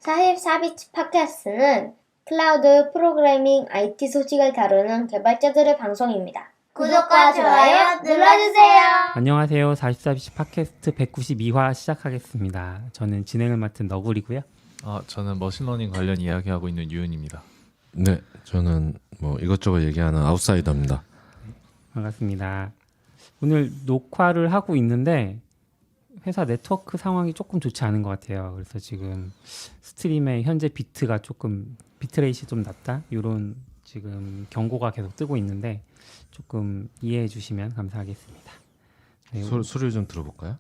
44비치 팟캐스트는 클라우드 프로그래밍 IT 소식을 다루는 개발자들의 방송입니다. 구독과 좋아요 눌러주세요. 안녕하세요. 44비치 팟캐스트 192화 시작하겠습니다. 저는 진행을 맡은 너구리고요. 저는 머신러닝 관련 이야기하고 있는 유은입니다. 네, 저는 뭐 이것저것 얘기하는 아웃사이더입니다. 반갑습니다. 오늘 녹화를 하고 있는데 회사 네트워크 상황이 조금 좋지 않은 것 같아요. 그래서 지금 스트림의 현재 비트레이트가 좀 낮다 이런 지금 경고가 계속 뜨고 있는데 조금 이해해 주시면 감사하겠습니다. 네, 소리 좀 들어볼까요?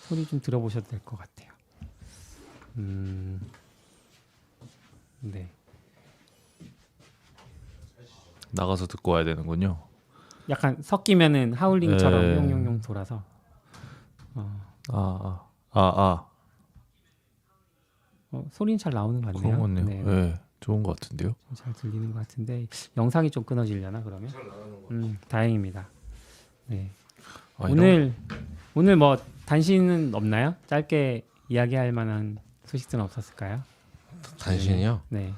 소리 좀 들어보셔도 될 것 같아요. 네. 나가서 듣고 와야 되는군요. 약간 섞이면은 하울링처럼 네. 용용용 돌아서. 소리는 잘 나오는 것 같네요. 그런 거네요. 네. 네, 좋은 것 같은데요. 잘 들리는 것 같은데 영상이 좀 끊어지려나 그러면? 다행입니다. 네. 오늘 뭐 단신은 없나요? 짧게 이야기할 만한 소식들은 없었을까요? 단신이요? 네.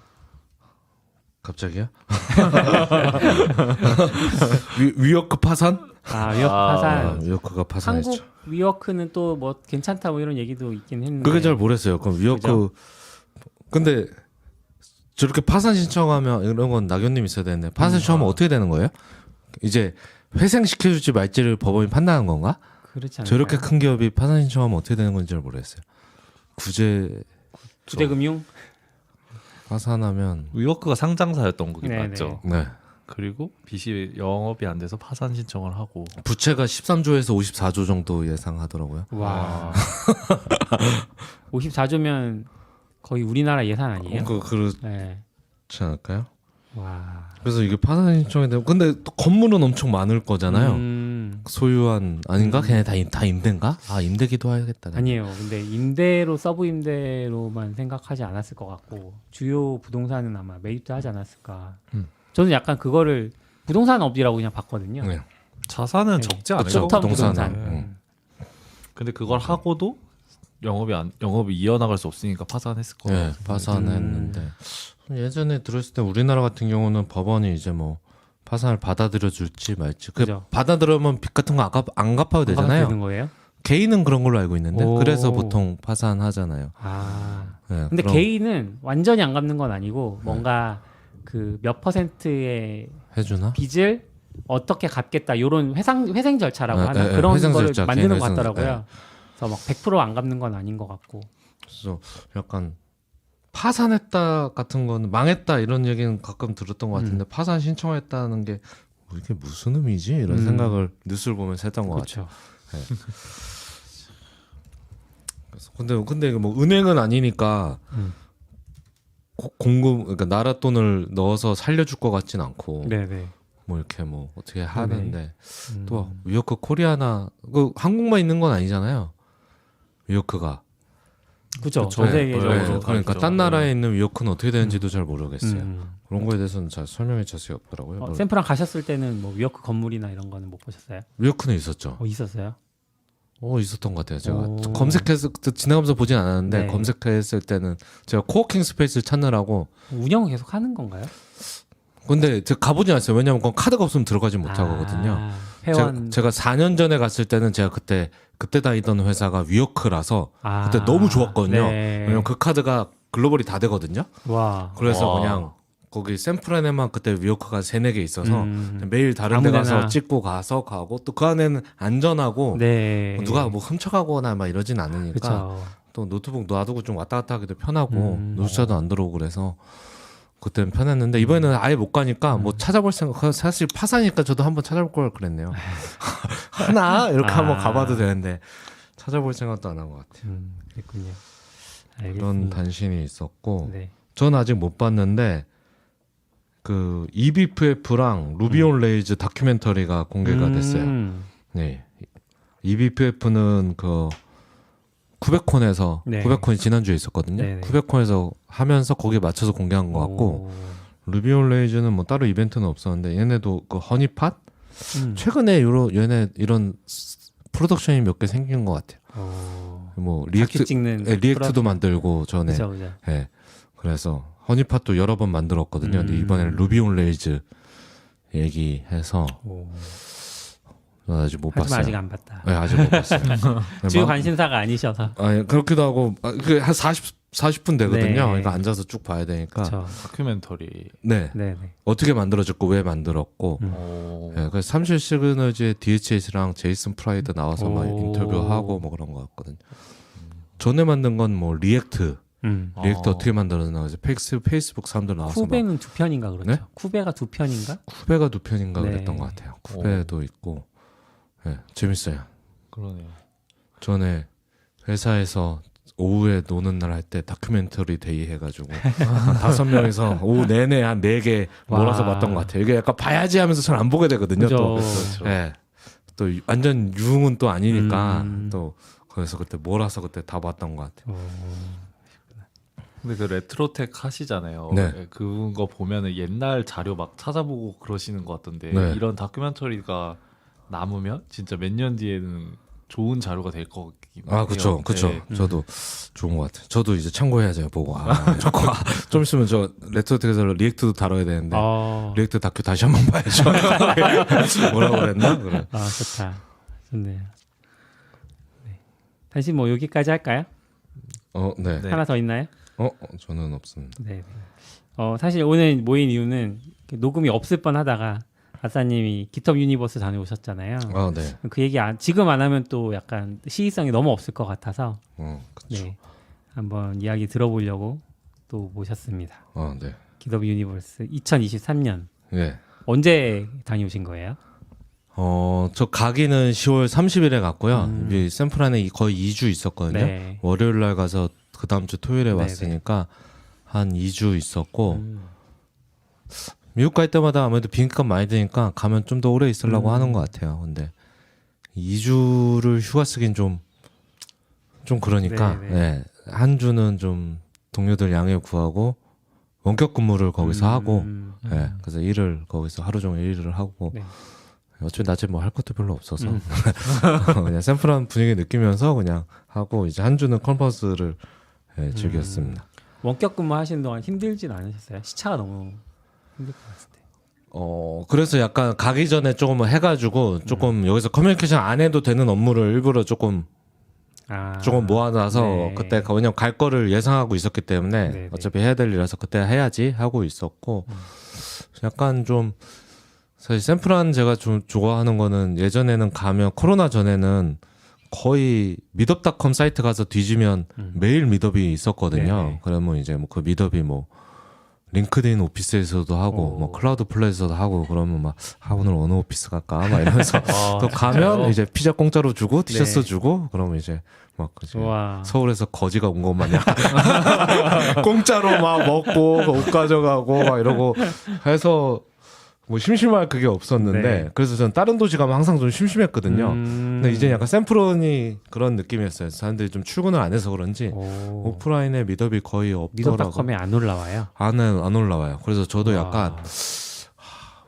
갑자기요? 위워크 파산? 위워크 파산. 위워크가 파산했죠. 한국 위워크는 또 뭐 괜찮다 뭐 이런 얘기도 있긴 했는데. 그게 잘 모르겠어요. 그럼 위워크 그죠? 근데 저렇게 파산 신청하면 이런 건 낙연님 있어야 되는데 파산 신청하면 어떻게 되는 거예요? 이제 회생시켜줄지 말지를 법원이 판단한 건가? 그렇지 않나요? 저렇게 큰 기업이 파산 신청하면 어떻게 되는 건지 잘 모르겠어요. 구제금융? 파산하면 위워크가 상장사였던 거기 네네. 맞죠? 네. 그리고 빚이 영업이 안 돼서 파산 신청을 하고. 부채가 13조에서 54조 정도 예상하더라고요. 와. 54조면 거의 우리나라 예산 아니에요? 그렇지 네. 않을까요? 와. 그래서 이게 파산 신청이 되고 근데 또 건물은 엄청 많을 거잖아요. 소유한 아닌가? 걔네 다 임대인가? 임대기도 하겠다. 아니에요. 근데 임대로 서브 임대로만 생각하지 않았을 것 같고 주요 부동산은 아마 매입도 하지 않았을까. 저는 약간 그거를 부동산 업이라고 그냥 봤거든요. 네. 자산은 네. 적지 않을 그쵸, 것 톱 같아요. 부동산은. 부동산. 근데 그걸 하고도 영업이 이어나갈 수 없으니까 파산했을 거예요. 네, 파산했는데 예전에 들었을 때 우리나라 같은 경우는 법원이 이제 뭐 파산을 받아들여 줄지 말지. 그죠. 받아들으면 빚 같은 거 안 갚아도 되잖아요. 되는 거예요? 개인은 그런 걸로 알고 있는데 오. 그래서 보통 파산하잖아요. 근데 네, 개인은 완전히 안 갚는 건 아니고 뭔가 그 몇 퍼센트의 해주나? 빚을 어떻게 갚겠다 이런 회생 절차라고 네, 하나 네, 그런 회생 거를 절차, 만드는 개인 것 회생, 같더라고요. 그래서 막 100%안 갚는 건 아닌 것 같고. 그래서 약간 파산했다 같은 거는 망했다 이런 얘기는 가끔 들었던 것 같은데 파산 신청했다는 게 이게 무슨 의미지? 이런 생각을 뉴스를 보면서 했던 것 같아요. 그렇죠. 그래서 근데 이거 뭐 은행은 아니니까 공금 그러니까 나라 돈을 넣어서 살려줄 것 같진 않고 네네. 뭐 이렇게 뭐 어떻게 하는데 음. 또 위워크 코리아나 그 한국만 있는 건 아니잖아요. 위워크가 그죠. 그쵸. 전 세계적으로. 네. 그러니까 있죠. 딴 나라에 있는 위워크는 어떻게 되는지도 잘 모르겠어요. 음. 그런 거에 대해서는 잘 설명해 자세히 없더라고요. 뭐 샌프란 가셨을 때는 뭐 위워크 건물이나 이런 거는 못 보셨어요? 위워크는 있었죠. 있었어요? 있었던 것 같아요. 제가 오. 검색해서 지나가면서 보진 않았는데 네. 검색했을 때는 제가 코워킹 스페이스를 찾느라고 운영을 계속 하는 건가요? 근데 제가 가보진 않았어요. 왜냐면 그건 카드가 없으면 들어가지 못하거든요. 회원. 제가 4년 전에 갔을 때는 제가 그때 다니던 회사가 위워크라서 그때 너무 좋았거든요. 네. 왜냐면 그 카드가 글로벌이 다 되거든요. 와. 그래서 와. 그냥 거기 샌프란에만 그때 위워크가 3-4개 있어서 매일 다른 아무 데 가서 데나. 찍고 가고 또 그 안에는 안전하고 네. 누가 뭐 훔쳐가거나 막 이러진 않으니까 그렇죠. 또 노트북 놔두고 좀 왔다 갔다 하기도 편하고 음. 노숙자도 안 들어오고 그래서 그때는 편했는데 이번에는 아예 못 가니까 뭐 찾아볼 생각 사실 파산이니까 저도 한번 찾아볼 걸 그랬네요. 하나 이렇게 한번 가봐도 되는데 찾아볼 생각도 안 한 것 같아요. 그랬군요. 그런 알겠습니다. 단신이 있었고 네. 전 아직 못 봤는데 그 EBPF랑 루비 온 레이즈 다큐멘터리가 공개가 됐어요. 네. EBPF는 그 쿠베콘에서 네. 쿠베콘이 지난주에 있었거든요. 네네. 쿠베콘에서 하면서 거기에 맞춰서 공개한 것 같고 루비 온 레이즈는 뭐 따로 이벤트는 없었는데 얘네도 그 허니팟 최근에 얘네 이런 프로덕션이 몇 개 생긴 것 같아요. 뭐 다큐 찍는 리액트도 만들고 전에 그죠, 그죠. 예. 그래서 허니팟도 여러 번 만들었거든요. 근데 이번에는 루비 온 레일즈 얘기해서 오. 아직 못 하지만 봤어요. 아직 안 봤다. 네, 아직 못 봤어요. 주요 관심사가 아니셔서. 그렇기도 하고 한 40분 되거든요. 네. 이거 앉아서 쭉 봐야 되니까. 그렇죠. 다큐멘터리. 네. 네, 네. 어떻게 만들어졌고 왜 만들었고. 오. 네, 그래서 삼실 시그너즈의 DHH랑 제이슨 프라이드 나와서 막 오. 인터뷰하고 뭐 그런 거 같거든요. 전에 만든 건 뭐 리액트 리액트 어떻게 만들었나 그래서 페이스북 사람들 나와서 쿠베는 두 편인가 그렇죠? 네? 쿠베가 두 편인가? 쿠베가 두 편인가 네. 그랬던 것 같아요. 쿠베도 있고 네, 재밌어요. 그러네요. 전에 회사에서 오후에 노는 날 할 때 다큐멘터리 데이 해가지고 한 5명이서 오후 내내 한 4개 몰아서 와. 봤던 것 같아요. 이게 약간 봐야지 하면서 잘 안 보게 되거든요. 그죠. 또, 그렇죠. 예. 또 완전 유흥은 또 아니니까 음. 또 그래서 그때 몰아서 그때 다 봤던 것 같아요. 근데 그 레트로텍 하시잖아요. 네. 그거 보면은 옛날 자료 막 찾아보고 그러시는 것 같던데 네. 이런 다큐멘터리가 남으면 진짜 몇 년 뒤에는 좋은 자료가 될 것 같긴 해요. 그쵸. 네. 저도 좋은 것 같아요. 저도 이제 참고해야죠, 보고. 좀 있으면 저 레트로텍에서 리액트도 다뤄야 되는데 리액트 다큐 다시 한번 봐야죠. 뭐라고 그랬나? 그래. 아 좋다. 좋네요. 네. 다시 뭐 여기까지 할까요? 네. 네. 하나 더 있나요? 저는 없습니다. 네. 사실 오늘 모인 이유는 녹음이 없을 뻔하다가 아싸님이 깃허브 유니버스 다녀오셨잖아요. 네. 그 얘기 지금 안 하면 또 약간 시의성이 너무 없을 것 같아서 그렇죠. 네. 한번 이야기 들어보려고 또 모셨습니다. 네. 깃허브 유니버스 2023년 네. 언제 다녀오신 거예요? 저 가기는 10월 30일에 갔고요. 이 샌프란에 거의 2주 있었거든요. 네. 월요일 날 가서 그 다음 주 토요일에 네네. 왔으니까 한 2주 있었고 미국 갈 때마다 아무래도 비행기값 많이 드니까 가면 좀 더 오래 있으려고 하는 것 같아요. 근데 2주를 휴가 쓰긴 좀 그러니까 네네. 네. 한 주는 좀 동료들 양해 구하고 원격 근무를 거기서 하고 네. 그래서 일을 거기서 하루 종일 일을 하고 네. 어차피 낮에 뭐 할 것도 별로 없어서 그냥 샌프란 분위기 느끼면서 그냥 하고 이제 한 주는 컨퍼런스를 즐겼습니다. 원격 근무 하시는 동안 힘들진 않으셨어요? 시차가 너무 힘들 것 같을 때. 그래서 약간 가기 전에 조금 해가지고 조금 여기서 커뮤니케이션 안 해도 되는 업무를 일부러 조금 모아놔서 네. 그때 왜냐면 갈 거를 예상하고 있었기 때문에 네네. 어차피 해야 될 일이라서 그때 해야지 하고 있었고 약간 좀 사실 샌프란 제가 좀 좋아하는 거는 예전에는 가면 코로나 전에는 거의 미덥닷컴 사이트 가서 뒤지면 매일 미덥이 있었거든요. 네네. 그러면 이제 뭐 그 미덥이 뭐 링크드인 오피스에서도 하고 뭐 클라우드 플레이에서도 하고 그러면 막 오늘 어느 오피스 갈까 막 이러면서 또 가면 이제 피자 공짜로 주고 티셔츠 네. 주고 그러면 이제 막 그지 와. 서울에서 거지가 온 것 마냥 공짜로 막 먹고 옷 가져가고 막 이러고 해서 뭐 심심할 그게 없었는데 네. 그래서 전 다른 도시 가면 항상 좀 심심했거든요. 근데 이제 약간 샌프론이 그런 느낌이었어요. 사람들이 좀 출근을 안 해서 그런지 오프라인에 미덥이 거의 없더라고. 미더닷컴에 안 올라와요. 안 올라와요. 그래서 저도 와. 약간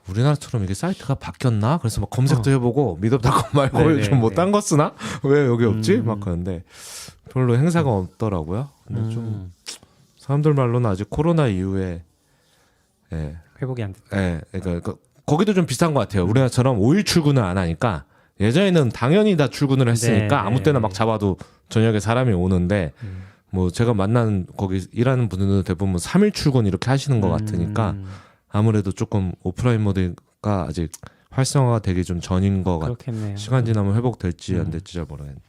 우리나라처럼 이게 사이트가 바뀌었나? 그래서 막 검색도 해보고 미덥닷컴 말고 네네, 요즘 뭐 네. 딴 거 쓰나? 왜 여기 없지? 막 그런데 별로 행사가 없더라고요. 근데 좀 사람들 말로는 아직 코로나 이후에 회복이 안 됐다. 그러니까 거기도 좀 비슷한 것 같아요. 우리나라처럼 5일 출근을 안 하니까 예전에는 당연히 다 출근을 했으니까 네, 아무 때나 네. 막 잡아도 저녁에 사람이 오는데 뭐 제가 만난 거기 일하는 분들은 대부분 3일 출근 이렇게 하시는 것 같으니까 아무래도 조금 오프라인 모드가 아직 활성화가 되기 좀 전인 것 같아요. 그렇겠네요. 시간 지나면 회복될지 안 될지 잘 모르겠네요.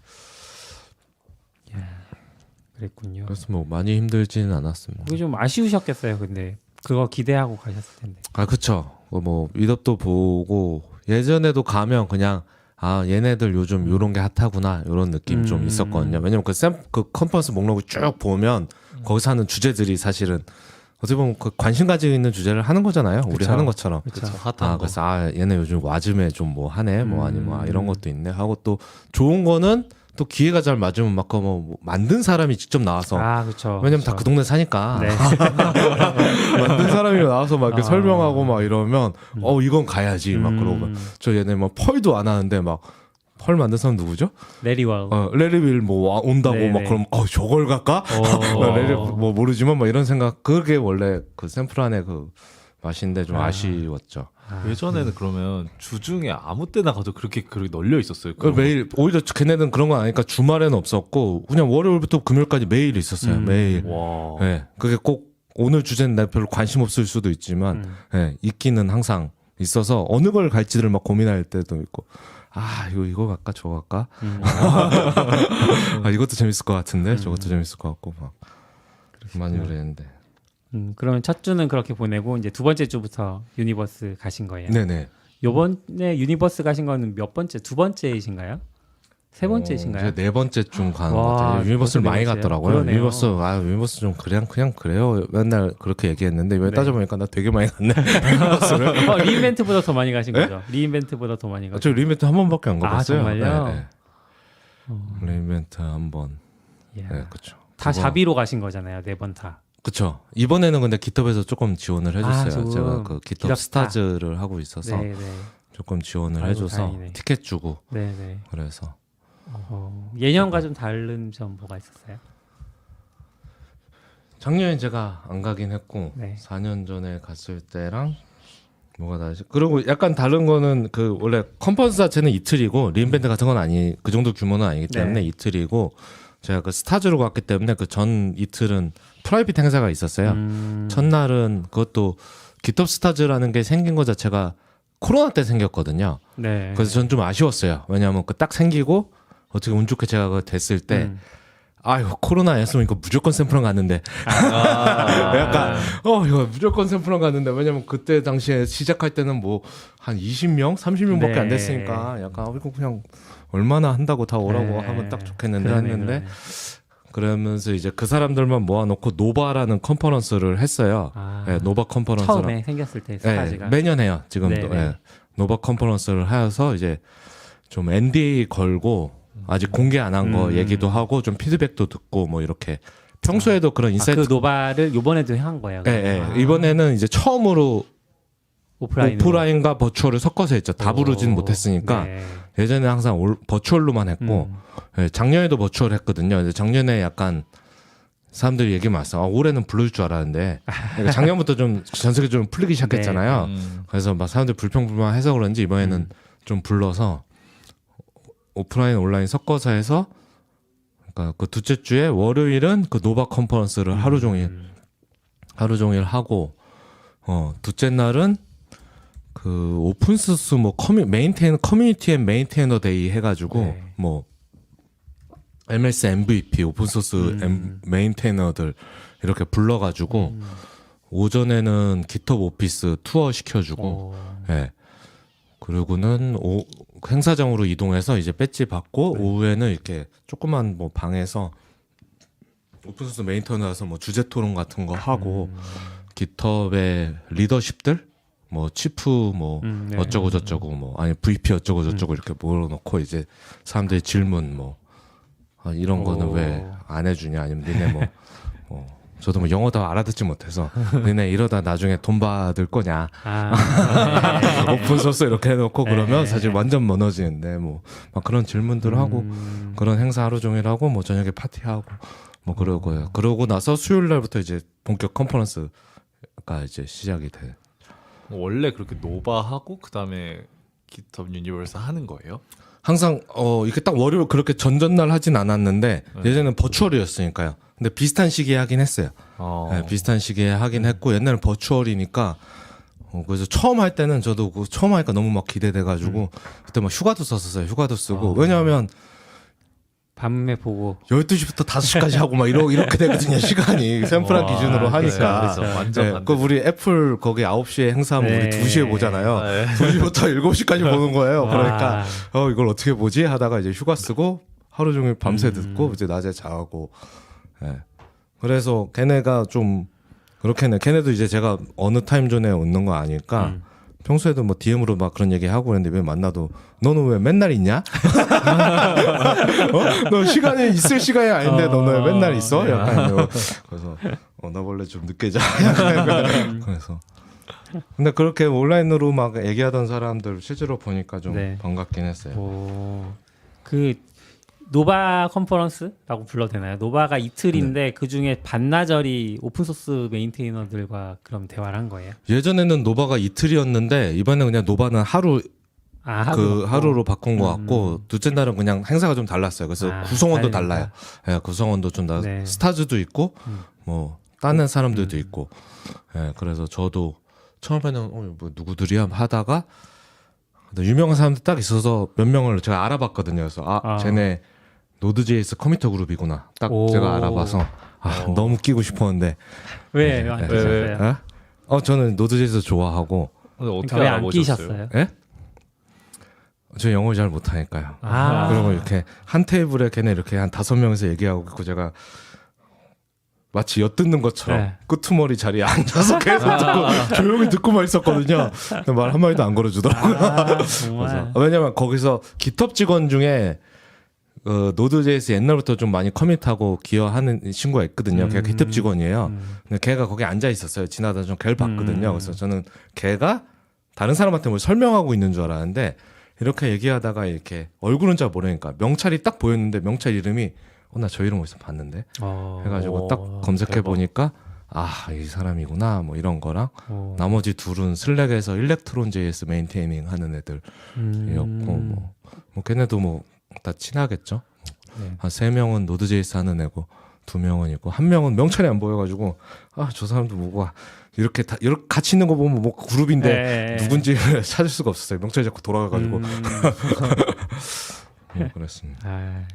그랬군요. 그래서 뭐 많이 힘들지는 않았습니다. 그게 좀 아쉬우셨겠어요. 근데 그거 기대하고 가셨을 텐데. 그쵸. 뭐 미덥도 보고 예전에도 가면 그냥 얘네들 요즘 요런 게 핫하구나 요런 느낌 좀 있었거든요. 왜냐면 그 컨퍼런스 목록을 쭉 보면 거기서 하는 주제들이 사실은 어떻게 보면 그 관심 가지고 있는 주제를 하는 거잖아요. 우리 그쵸. 하는 것처럼. 그렇죠. 핫한 거. 그래서 얘네 요즘 와즘에 좀 뭐 하네 뭐 아니면 이런 것도 있네 하고 또 좋은 거는 또 기회가 잘 맞으면 막 뭐 만든 사람이 직접 나와서 그렇죠. 왜냐면 다 그 동네 사니까 네. 만든 사람이 나와서 막 이렇게 설명하고 막 이러면 이건 가야지 막 그러고 저 얘네 막 펄도 안 하는데 막 헐 만든 사람 누구죠? 레리월. 레리윌 뭐 온다고 네네. 막 그럼 저걸 갈까? 레리 뭐 모르지만 뭐 이런 생각 그게 원래 그 샘플 안에 그 맛인데 좀 아쉬웠죠. 예전에는 그러면 주중에 아무 때나 가도 그렇게 널려 있었어요. 그 매일 오히려 걔네는 그런 거 아니까 주말에는 없었고 그냥 월요일부터 금요일까지 매일 있었어요. 매일. 와. 네, 그게 꼭 오늘 주제는 나 별로 관심 없을 수도 있지만 네, 있기는 항상 있어서 어느 걸 갈지를 막 고민할 때도 있고 아 이거 갈까 저거 갈까 아 이것도 재밌을 것 같은데 저것도 재밌을 것 같고 막 많이 그랬는데 그러면 첫 주는 그렇게 보내고 이제 두 번째 주부터 유니버스 가신 거예요. 네네 요번에 유니버스 가신 거는 몇 번째? 두 번째이신가요? 세 번째이신가요? 제가 네 번째쯤 가는 와, 것 같아요. 유니버스를 벌써 네 많이 번째요? 갔더라고요. 그러네요. 유니버스 좀 그냥 그래요. 맨날 그렇게 얘기했는데 왜 따져보니까 나 되게 많이 갔네. 유니버스를. 리인벤트보다 더 많이 가신 네? 거죠? 리인벤트보다 더 많이 가신 저 리인벤트 한 번밖에 안 가봤어요. 정말요? 네. 리인벤트 한 번. 이야. 네, 그렇죠. 다 자비로 가신 거잖아요, 네 번 다. 그렇죠. 이번에는 근데 깃허브에서 조금 지원을 해줬어요. 조금. 제가 그 깃허브 기랍스타. 스타즈를 하고 있어서 네네. 조금 지원을 아이고, 해줘서 다행이네. 티켓 주고 네네. 그래서 예년과 좀 다른 점 뭐가 있었어요? 작년에 제가 안 가긴 했고 네. 4년 전에 갔을 때랑 뭐가 다르지? 그리고 약간 다른 거는 그 원래 컨퍼런스 자체는 이틀이고 리인벤트 같은 건 아니 그 정도 규모는 아니기 때문에 네. 이틀이고 제가 그 스타즈로 갔기 때문에 그 전 이틀은 프라이빗 행사가 있었어요. 첫날은 그것도 깃허브 스타즈라는 게 생긴 거 자체가 코로나 때 생겼거든요. 네. 그래서 전 좀 아쉬웠어요. 왜냐하면 그 딱 생기고 어떻게 운 좋게 제가 그거 됐을 때 아유 코로나였으면 이거 무조건 샘플런 갔는데 약간 이거 무조건 샘플런 갔는데 왜냐면 그때 당시에 시작할 때는 뭐 한 20명 30명밖에 네. 안 됐으니까 약간 이거 그냥 얼마나 한다고 다 오라고 네. 하면 딱 좋겠는데 그러네, 했는데 그러네. 그러면서 이제 그 사람들만 모아놓고 노바라는 컨퍼런스를 했어요. 네, 노바 컨퍼런스랑 처음에 생겼을 때 네, 스타즈가. 매년 해요. 지금도 네네. 네. 노바 컨퍼런스를 하여서 이제 좀 NDA 걸고 아직 공개 안 한 거 얘기도 하고 좀 피드백도 듣고 뭐 이렇게 평소에도 그런 인사이트 그 노바를 요번에도 한 거예요. 예, 예. 이번에는 이제 처음으로 오프라인과 버추얼을 섞어서 했죠. 다 부르진 못했으니까 네. 예전에 항상 버추얼로만 했고 예, 작년에도 버추얼 했거든요. 근데 작년에 약간 사람들이 얘기 많았어. 올해는 불러줄 줄 알았는데 그러니까 작년부터 좀 전 세계 좀 풀리기 시작했잖아요. 그래서 막 사람들 불평불만해서 그런지 이번에는 좀 불러서 오프라인 온라인 섞어서 해서 그러니까 그 둘째 주에 월요일은 그 노바 컨퍼런스를 하루 종일 하고 둘째 날은 그 오픈소스 뭐 커뮤니티 앤 메인테이너 데이 해가지고 네. 뭐 MS MVP 오픈소스 메인테이너들 이렇게 불러가지고 오전에는 깃허브 오피스 투어 시켜주고 예. 그리고는 행사장으로 이동해서 이제 배지 받고 오후에는 이렇게 조그만 뭐 방에서 오픈소스 메인테너라서 뭐 주제 토론 같은 거 하고 깃허브의 리더십들 뭐 치프 뭐 네. 어쩌고 저쩌고 뭐 아니 VP 어쩌고 저쩌고 이렇게 몰아놓고 이제 사람들이 질문 뭐 이런 거는 왜 안 해주냐 아니면 니네 뭐 저도 뭐 영어 다 알아듣지 못해서 니네 이러다 나중에 돈 받을 거냐 오픈소스 이렇게 해놓고 그러면 사실 완전 무너지는데 뭐 막 그런 질문들을 하고 그런 행사 하루 종일 하고 뭐 저녁에 파티하고 뭐 그러고요. 그러고 나서 수요일 날부터 이제 본격 컨퍼런스가 이제 시작이 돼. 원래 그렇게 노바하고 그다음에 깃허브 유니버스 하는 거예요? 항상 이렇게 딱 월요일 그렇게 전전날 하진 않았는데 예전에는 버추얼이었으니까요. 근데 비슷한 시기에 하긴 했어요. 네, 비슷한 시기에 하긴 했고 옛날엔 버추얼이니까 그래서 처음 할 때는 저도 처음 하니까 너무 막 기대돼가지고 그때 막 휴가도 썼었어요. 휴가도 쓰고 왜냐하면 밤에 보고 12시부터 5시까지 하고 막 이렇게 되거든요. 시간이 샘플한 기준으로 하니까. 그래서 완전 네, 반대. 그 우리 애플 거기 9시에 행사하면 네. 우리 2시에 보잖아요. 네. 2시부터 7시까지 보는 거예요. 와. 그러니까 이걸 어떻게 보지 하다가 이제 휴가 쓰고 하루 종일 밤새 듣고 이제 낮에 자고. 네. 그래서 걔네가 좀 그렇게는 걔네도 이제 제가 어느 타임존에 있는 거 아니까 평소에도 뭐 DM으로 막 그런 얘기 하고 그랬는데 왜 만나도 너는 왜 맨날 있냐? 너 시간이 있을 시간이 아닌데 너는 왜 맨날 있어? 약간 그래서 나 원래 좀 늦게 자. 그래서 근데 그렇게 온라인으로 막 얘기하던 사람들 실제로 보니까 좀 네. 반갑긴 했어요. 그 노바 컨퍼런스라고 불러도 되나요? 노바가 이틀인데 그 중에 반나절이 오픈소스 메인테이너들과 그럼 대화를 한 거예요? 예전에는 노바가 이틀이었는데 이번에 그냥 노바는 하루 하루로 바꾼 것 같고 둘째 날은 그냥 행사가 좀 달랐어요. 그래서 구성원도 달라요. 예, 구성원도 좀 네. 스타즈도 있고 뭐 다른 사람들도 있고. 예, 그래서 저도 처음에는 뭐 누구들이야 하다가 유명한 사람들 딱 있어서 몇 명을 제가 알아봤거든요. 그래서 쟤네 노드.js 커미터 그룹이구나. 딱 제가 알아봐서 너무 끼고 싶었는데 왜 안 끼셨어요? 저는 노드.js 좋아하고. 근데 어떻게 그러니까 왜 안 알아보셨어요? 끼셨어요? 예? 저 영어 잘 못하니까요. 아. 그리고 이렇게 한 테이블에 걔네 이렇게 한 5명에서 얘기하고 있고 제가 마치 엿듣는 것처럼 네. 끄트머리 자리에 앉아서 계속 듣고 조용히 듣고만 있었거든요. 근데 말 한마디도 안 걸어주더라고요. 정말. 왜냐면 거기서 깃헙 직원 중에 노드.js 옛날부터 좀 많이 커밋하고 기여하는 친구가 있거든요. 걔가 깃헙 직원이에요. 근데 걔가 거기 앉아 있었어요. 지나다 좀 걔를 봤거든요. 그래서 저는 걔가 다른 사람한테 뭘 설명하고 있는 줄 알았는데 이렇게 얘기하다가 이렇게 얼굴은 잘 모르니까 명찰이 딱 보였는데 명찰 이름이 나 저 이름 어디서 봤는데 해가지고 딱 검색해 보니까 이 사람이구나 뭐 이런 거랑 나머지 둘은 슬랙에서 일렉트론 JS 메인테이닝 하는 애들이었고 뭐 걔네도 뭐 다 친하겠죠. 네. 한 3명은 노드.js 하는 애고 2명은 있고 1명은 명찰이 안 보여가지고 저 사람도 뭐가 이렇게 같이 있는 거 보면 뭐 그룹인데 누군지 찾을 수가 없었어요. 명찰이 자꾸 돌아가가지고 그랬습니다.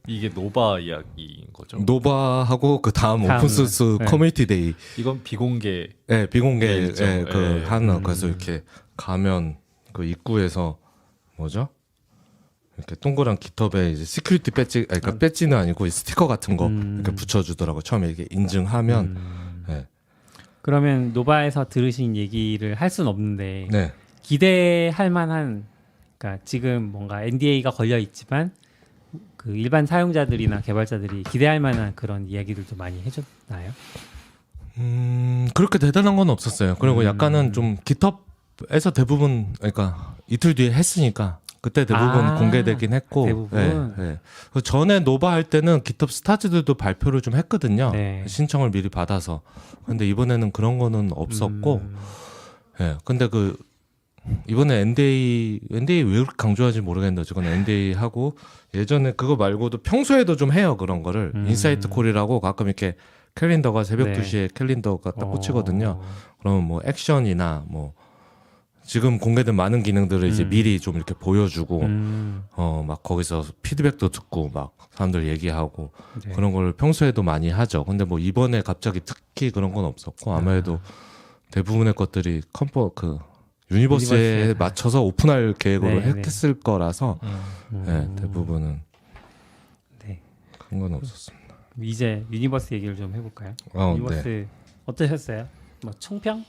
이게 노바 이야기인 거죠? 노바하고 그 다음 오픈소스 커뮤니티 데이 이건 비공개. 네, 비공개 네, 그 하나 그래서 이렇게 가면 그 입구에서 뭐죠? 이렇게 동그란 깃헙에 이제 시큐리티 배지, 그러니까 배지는 아니고 스티커 같은 거 이렇게 붙여주더라고. 처음에 이게 인증하면. 네. 그러면 노바에서 들으신 얘기를 할 수는 없는데 네. 기대할 만한, 그러니까 지금 뭔가 NDA가 걸려 있지만 그 일반 사용자들이나 개발자들이 기대할 만한 그런 이야기들도 많이 해줬나요? 그렇게 대단한 건 없었어요. 그리고 약간은 좀 깃헙에서 대부분 그러니까 이틀 뒤에 했으니까. 그때 대부분 공개되긴 했고 대부분? 네. 그 전에 노바 할 때는 깃헙 스타즈들도 발표를 좀 했거든요. 네. 신청을 미리 받아서. 근데 이번에는 그런 거는 없었고 예. 근데 그 이번에 NDA 왜 그렇게 강조하는지 모르겠는데 어쨌건 NDA 하고 예전에 그거 말고도 평소에도 좀 해요. 그런 거를 인사이트 콜이라고 가끔 이렇게 캘린더가 새벽 네. 2시에 캘린더가 딱 꽂히거든요. 그러면 뭐 액션이나 뭐 지금 공개된 많은 기능들을 이제 미리 좀 이렇게 보여주고 막 거기서 피드백도 듣고 막 사람들 얘기하고 네. 그런 걸 평소에도 많이 하죠. 근데 뭐 이번에 갑자기 특히 그런 건 없었고 아무래도 대부분의 것들이 유니버스에 맞춰서 오픈할 계획으로 했을 거라서 대부분은 네. 그런 건 없었습니다. 이제 유니버스 얘기를 좀 해볼까요? 네. 유니버스 어떠셨어요? 뭐 총평?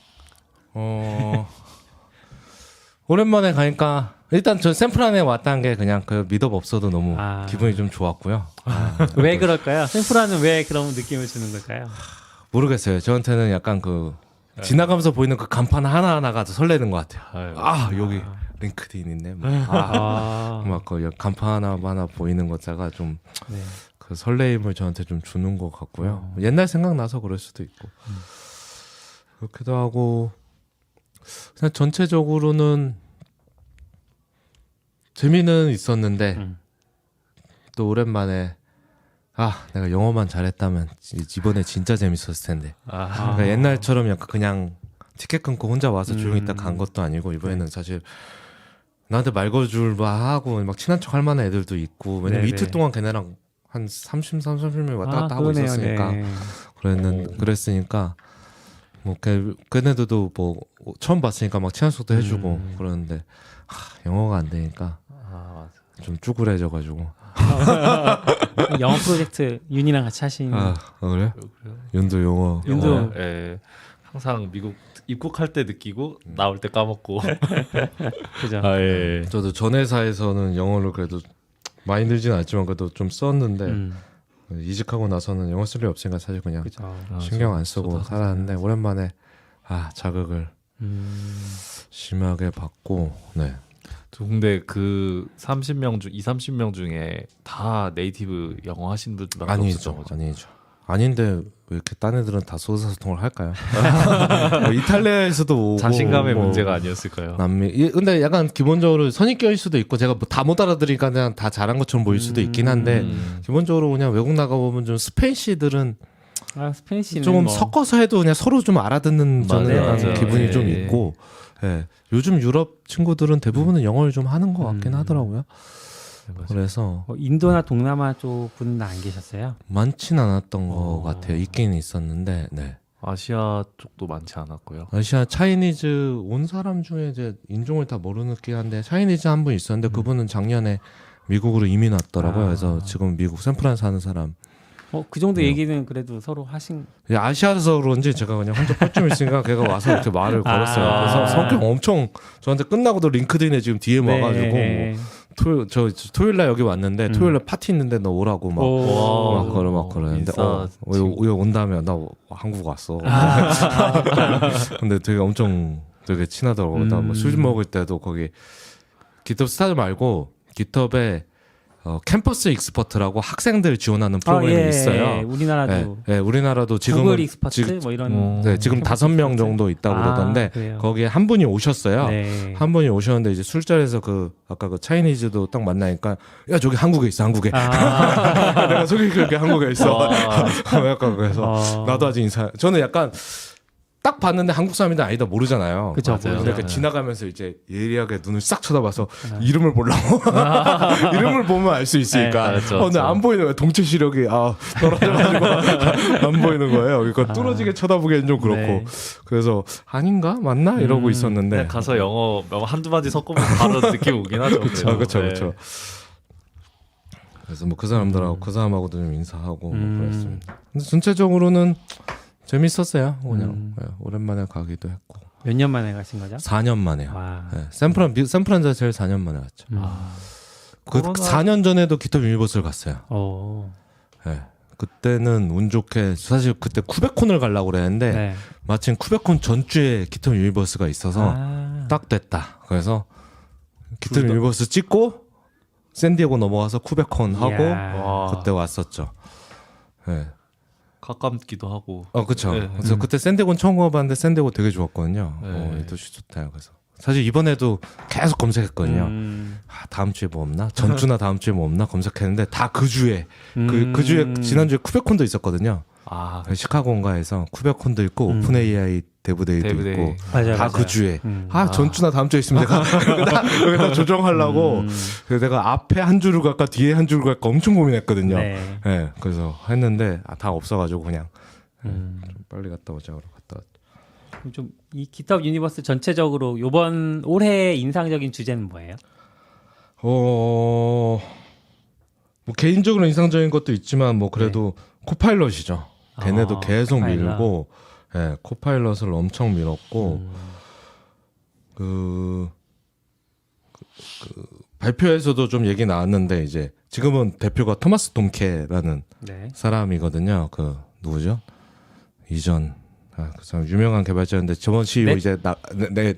오랜만에 가니까 일단 전 샌프란에 왔다는 게 그냥 그 미덥 없어도 너무 기분이 좀 좋았고요. 왜 그럴까요? 샌프란은 왜 그런 느낌을 주는 걸까요? 모르겠어요. 저한테는 약간 지나가면서 보이는 그 간판 하나하나가 더 설레는 것 같아요. 여기 링크드인 있네. 막 그 간판 하나 보이는 것자가 좀 그 설레임을 저한테 좀 주는 것 같고요. 옛날 생각나서 그럴 수도 있고 그렇기도 하고 그냥 전체적으로는 재미는 있었는데 또 오랜만에 내가 영어만 잘했다면 이번에 진짜 재밌었을 텐데 그러니까 옛날처럼 약간 그냥 티켓 끊고 혼자 와서 조용히 있다 간 것도 아니고 이번에는 사실 나한테 말 걸줄 하고 막 친한 척 할 만한 애들도 있고 왜냐면 이틀 동안 걔네랑 한 30명 왔다 갔다 하고 있었으니까 그랬으니까 뭐 걔네들도 뭐 처음 봤으니까 막 친한 척도 해주고 그러는데 영어가 안 되니까 좀 쭈그레져가지고 영어 프로젝트 윤이랑 같이 하신 그래? 윤도 영어 윤도 항상 미국 입국할 때 느끼고 나올 때 까먹고 그죠? 저도 전 회사에서는 영어를 그래도 많이 늘지는 않지만 그래도 좀 썼는데 이직하고 나서는 영어 쓸 일 없으니까 사실 그냥 신경 안 쓰고 살았는데 오랜만에 자극을 심하게 받고 근데 그 30명 중 30명 중에 다 네이티브 영어 하신 분들밖에 아니죠, 없었죠. 아니죠. 아닌데 왜 이렇게 딴 애들은 다 소사소통을 할까요? 뭐 이탈리아에서도 오고 자신감의 뭐 문제가 아니었을까요? 남미. 근데 약간 기본적으로 선입견일 수도 있고 제가 뭐 다 못 알아들으니까 그냥 다 잘한 것처럼 보일 수도 있긴 한데 기본적으로 그냥 외국 나가 보면 좀 스페인시들은 스페인시는 조금 뭐 섞어서 해도 그냥 서로 좀 알아듣는 저는 맞아요, 약간 맞아요. 기분이 예. 좀 있고. 예. 요즘 유럽 친구들은 대부분은 영어를 좀 하는 것 같긴 하더라고요. 네, 맞아요. 그래서 인도나 동남아 쪽 분은 안 계셨어요? 많진 않았던 것 같아요. 있긴 있었는데, 네. 아시아 쪽도 많지 않았고요. 아시아 차이니즈 온 사람 중에 이제 인종을 다 모르긴 한데 차이니즈 한 분 있었는데 그분은 작년에 미국으로 이민 왔더라고요. 아. 그래서 지금 미국 샌프란 사는 사람. 그 정도 얘기는 그래도 서로 하신. 아시아에서 그런지 제가 그냥 혼자 뻘쭘 있으니까 걔가 와서 이렇게 말을 걸었어요. 그래서 성격 엄청 저한테 끝나고도 링크드인에 지금 DM 와가지고 네. 뭐 토요일 날 여기 왔는데 토요일 날 파티 있는데 너 오라고 막. 오. 막 그러는데 인싸 왜 온다며 나 한국 왔어. 근데 되게 엄청 되게 친하더라고. 나 뭐 술 먹을 때도 거기 깃허브 스타즈 말고 깃허브에 캠퍼스 익스퍼트라고 학생들 지원하는 프로그램이 있어요. 우리나라도 네, 우리나라도 지금은 구글 익스퍼트 뭐 이런. 네, 지금 5명 정도 있다고 그러던데 그래요? 거기에 한 분이 오셨어요. 네. 한 분이 오셨는데 이제 술자리에서 아까 그 차이니즈도 딱 만나니까 야 저기 한국에 있어 한국에. 내가 저기 그렇게 한국에 있어. 약간 그래서 나도 아직 저는 약간 딱 봤는데 한국 사람인데 아니다 모르잖아요. 그쵸, 맞아요. 모르죠. 그러니까 지나가면서 이제 예리하게 눈을 싹 쳐다봐서 이름을 보려고 이름을 보면 알 수 있으니까. 네, 그렇죠, 근데 안 보이는 거예요. 동체 시력이 떨어져가지고 안 보이는 거예요. 그러니까 뚫어지게 쳐다보기엔 좀 그렇고. 네. 그래서 아닌가 맞나 이러고 있었는데. 그냥 가서 영어 한두 마디 섞으면 바로 느낌 오긴 하죠. 그렇죠. 그래서 뭐 그 사람들하고 그 사람하고도 좀 인사하고 뭐 그랬습니다. 근데 전체적으로는 재밌었어요. 그냥 네, 오랜만에 가기도 했고. 몇 년 만에 가신 거죠? 4년 만에요. 와. 네, 샌프란 자체를 4년 만에 갔죠. 그 코로나- 4년 전에도 깃허브 유니버스를 갔어요. 네, 그때는 운 좋게 사실 그때 쿠베콘을 가려고 그랬는데 네. 마침 쿠베콘 전주에 깃허브 유니버스가 있어서 딱 됐다. 그래서 깃허브 유니버스 찍고 샌디에고 넘어가서 쿠베콘 하고 이야. 와, 그때 왔었죠. 네. 가깝기도 하고. 그렇죠. 네. 그래서 그때 샌디에고 처음 가봤는데 샌디에고 되게 좋았거든요. 네. 이 도시 좋다. 그래서 사실 이번에도 계속 검색했거든요. 다음 주에 뭐 없나? 전주나 다음 주에 뭐 없나? 검색했는데 다 그 주에 그 주에 지난주에 쿠베콘도 있었거든요. 시카고인가에서 쿠베콘도 있고 오픈 AI 데브데이도 데브데이. 있고 맞아요, 다 맞아요. 그 주에 전주나 다음 주에 있으면 내가 여기다 조정하려고 그래서 내가 앞에 한 줄을 갈까 뒤에 한 줄을 갈까 엄청 고민했거든요. 네. 네, 그래서 했는데 다 없어가지고 그냥 좀 빨리 갔다 오자 그러고 갔다 왔죠. 좀 이 깃허브 유니버스 전체적으로 요번 올해 인상적인 주제는 뭐예요? 뭐 개인적으로 인상적인 것도 있지만 뭐 그래도 코파일럿이죠. 걔네도 계속 코파일럿. 밀고 코파일럿을 엄청 밀었고 그 발표에서도 좀 얘기 나왔는데 이제 지금은 대표가 토마스 돔케라는 네. 사람이거든요. 그 누구죠? 이전 그 사람 유명한 개발자인데 저번 CEO 네. 이제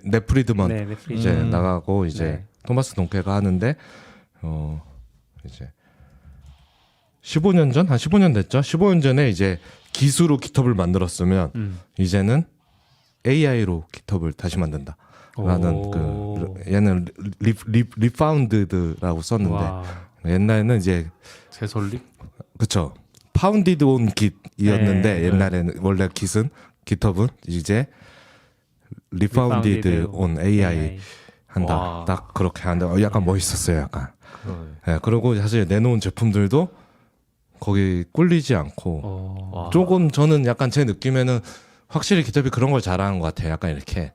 넷 프리드먼 네, 넷플릭스. 이제 나가고 이제 네. 토마스 동케가 하는데 이제 15년 전? 한 15년 됐죠? 15년 전에 이제 기수로 깃허브를 만들었으면 이제는 AI로 깃허브를 다시 만든다. 라는 오. 얘는 리파운드드라고 썼는데 와. 옛날에는 이제 재설립? 그쵸 파운디드 온 깃이었는데 네. 옛날에는 원래 깃은 깃허브는 이제 리파운디드 Refounded 온 AI AI. 한다. 와. 딱 그렇게 하는데 약간 멋있었어요. 약간. 그러네. 네, 그리고 사실 내놓은 제품들도 거기 꿀리지 않고 와. 조금 저는 약간 제 느낌에는 확실히 깃허브이 그런 걸 잘하는 것 같아요. 약간 이렇게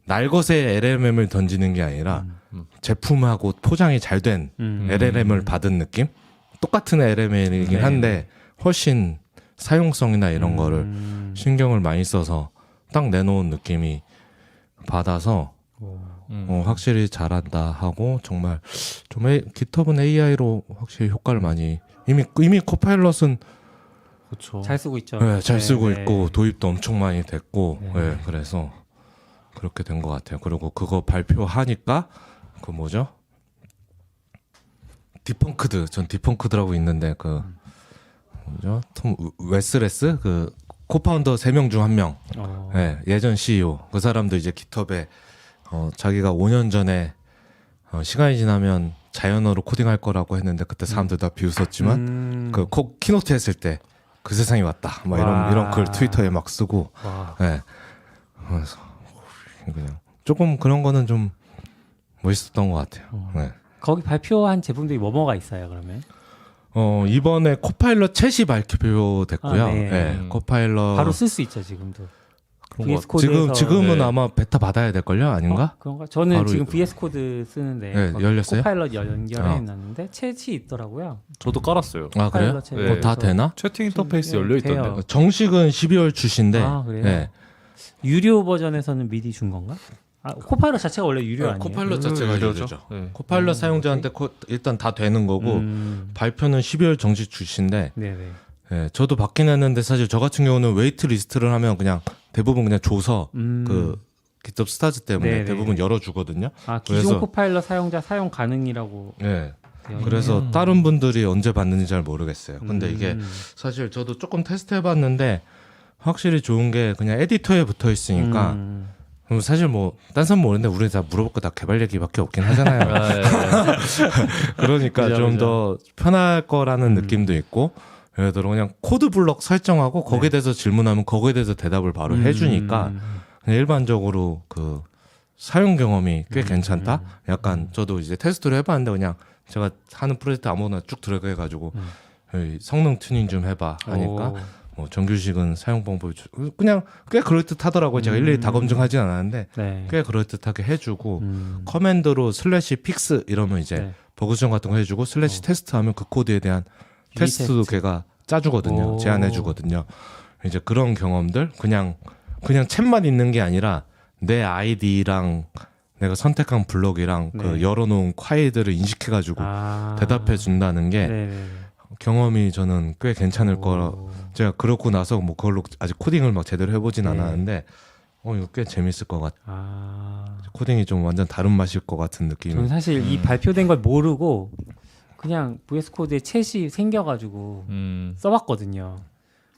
날것에 LLM을 던지는 게 아니라 제품하고 포장이 잘 된 LLM을 받은 느낌? 똑같은 LLM이긴 네. 한데 훨씬 사용성이나 이런 거를 신경을 많이 써서 딱 내놓은 느낌이 받아서 확실히 잘한다 하고 정말 좀 깃허브는 AI로 확실히 효과를 많이 이미 코파일럿은 그렇죠. 잘 쓰고 있죠. 네, 잘 쓰고 네, 있고 네. 도입도 엄청 많이 됐고 그래서 그렇게 된 것 같아요. 그리고 그거 발표하니까 그 뭐죠? 디펑크드. 전 디펑크드라고 있는데 그 뭐죠? 톰 웨스레스 그 코파운더 3명 중 1명. 네, 예전 CEO. 그 사람도 이제 깃허브에 자기가 5년 전에 시간이 지나면 자연어로 코딩할 거라고 했는데 그때 사람들 다 비웃었지만 그 키노트 했을 때 그 세상이 왔다. 막 이런 글 트위터에 막 쓰고. 네. 그래서 그냥 조금 그런 거는 좀 멋있었던 것 같아요. 네. 거기 발표한 제품들이 뭐가 있어요, 그러면? 이번에 코파일럿 챗이 발표됐고요. 아, 네. 네. 코파일럿 바로 쓸 수 있죠, 지금도. 그런 거 VS 코드에서 지금은 네. 아마 베타 받아야 될 걸요, 아닌가? 그런가? 저는 바로 지금 이거. VS 코드 쓰는데 네, 거기 열렸어요? 코파일럿 연결해 놨는데 챗이 있더라고요. 저도 깔았어요. 아 그래요? 코파일럿 챗. 네. 그거 다 되나? 채팅 인터페이스 네, 열려 있던데. 돼요. 정식은 12월 출시인데. 아, 그래요? 네. 유료 버전에서는 미리 준 건가? 아, 코파일럿 자체가 원래 유료 아니에요? 코파일럿 자체가 유료죠. 네. 코파일럿 사용자한테 일단 다 되는 거고 발표는 12월 정식 출시인데. 네네. 네, 저도 받긴 했는데 사실 저 같은 경우는 웨이트 리스트를 하면 그냥 대부분 그냥 줘서 그 깃허브 스타즈 때문에 네네. 대부분 열어주거든요. 아, 기존 그래서- 코파일럿 사용자 사용 가능이라고. 네. 되어 그래서 있네요. 다른 분들이 언제 받는지 잘 모르겠어요. 근데 이게 음. 사실 저도 조금 테스트 해봤는데 확실히 좋은 게 그냥 에디터에 붙어 있으니까 그럼 사실 뭐 딴 사람 모르는데 우리 다 물어볼 거 다 개발 얘기밖에 없긴 하잖아요. 아, 예. 그러니까 그죠, 좀 그죠. 더 편할 거라는 느낌도 있고 예를 들어 그냥 코드 블럭 설정하고 거기에 대해서 질문하면 거기에 대해서 대답을 바로 해주니까 그냥 일반적으로 그 사용 경험이 꽤 괜찮다. 약간 저도 이제 테스트를 해봤는데 그냥 제가 하는 프로젝트 아무거나 쭉 들어가가지고 여기 성능 튜닝 좀 해봐 하니까 오. 뭐 정규식은 사용 방법이 그냥 꽤 그럴듯하더라고요. 제가 일일이 다 검증하진 않았는데 네. 꽤 그럴듯하게 해주고 커맨드로 슬래시 픽스 이러면 이제 네. 버그 수정 같은 거 해주고 슬래시 테스트하면 그 코드에 대한 테스트도 테스트. 걔가 짜주거든요. 오. 제안해주거든요. 이제 그런 경험들 그냥 챗만 있는 게 아니라 내 아이디랑 내가 선택한 블록이랑 그 네. 열어놓은 파일들을 인식해가지고 아. 대답해 준다는 게 네네. 경험이 저는 꽤 괜찮을 거라. 오. 제가 그러고 나서 뭐 그걸로 아직 코딩을 막 제대로 해보진 네. 않았는데 이거 꽤 재밌을 것 같아. 아. 코딩이 좀 완전 다른 맛일 것 같은 느낌이. 저는 사실 이 발표된 걸 모르고 그냥 VS 코드에 챗이 생겨가지고 써봤거든요.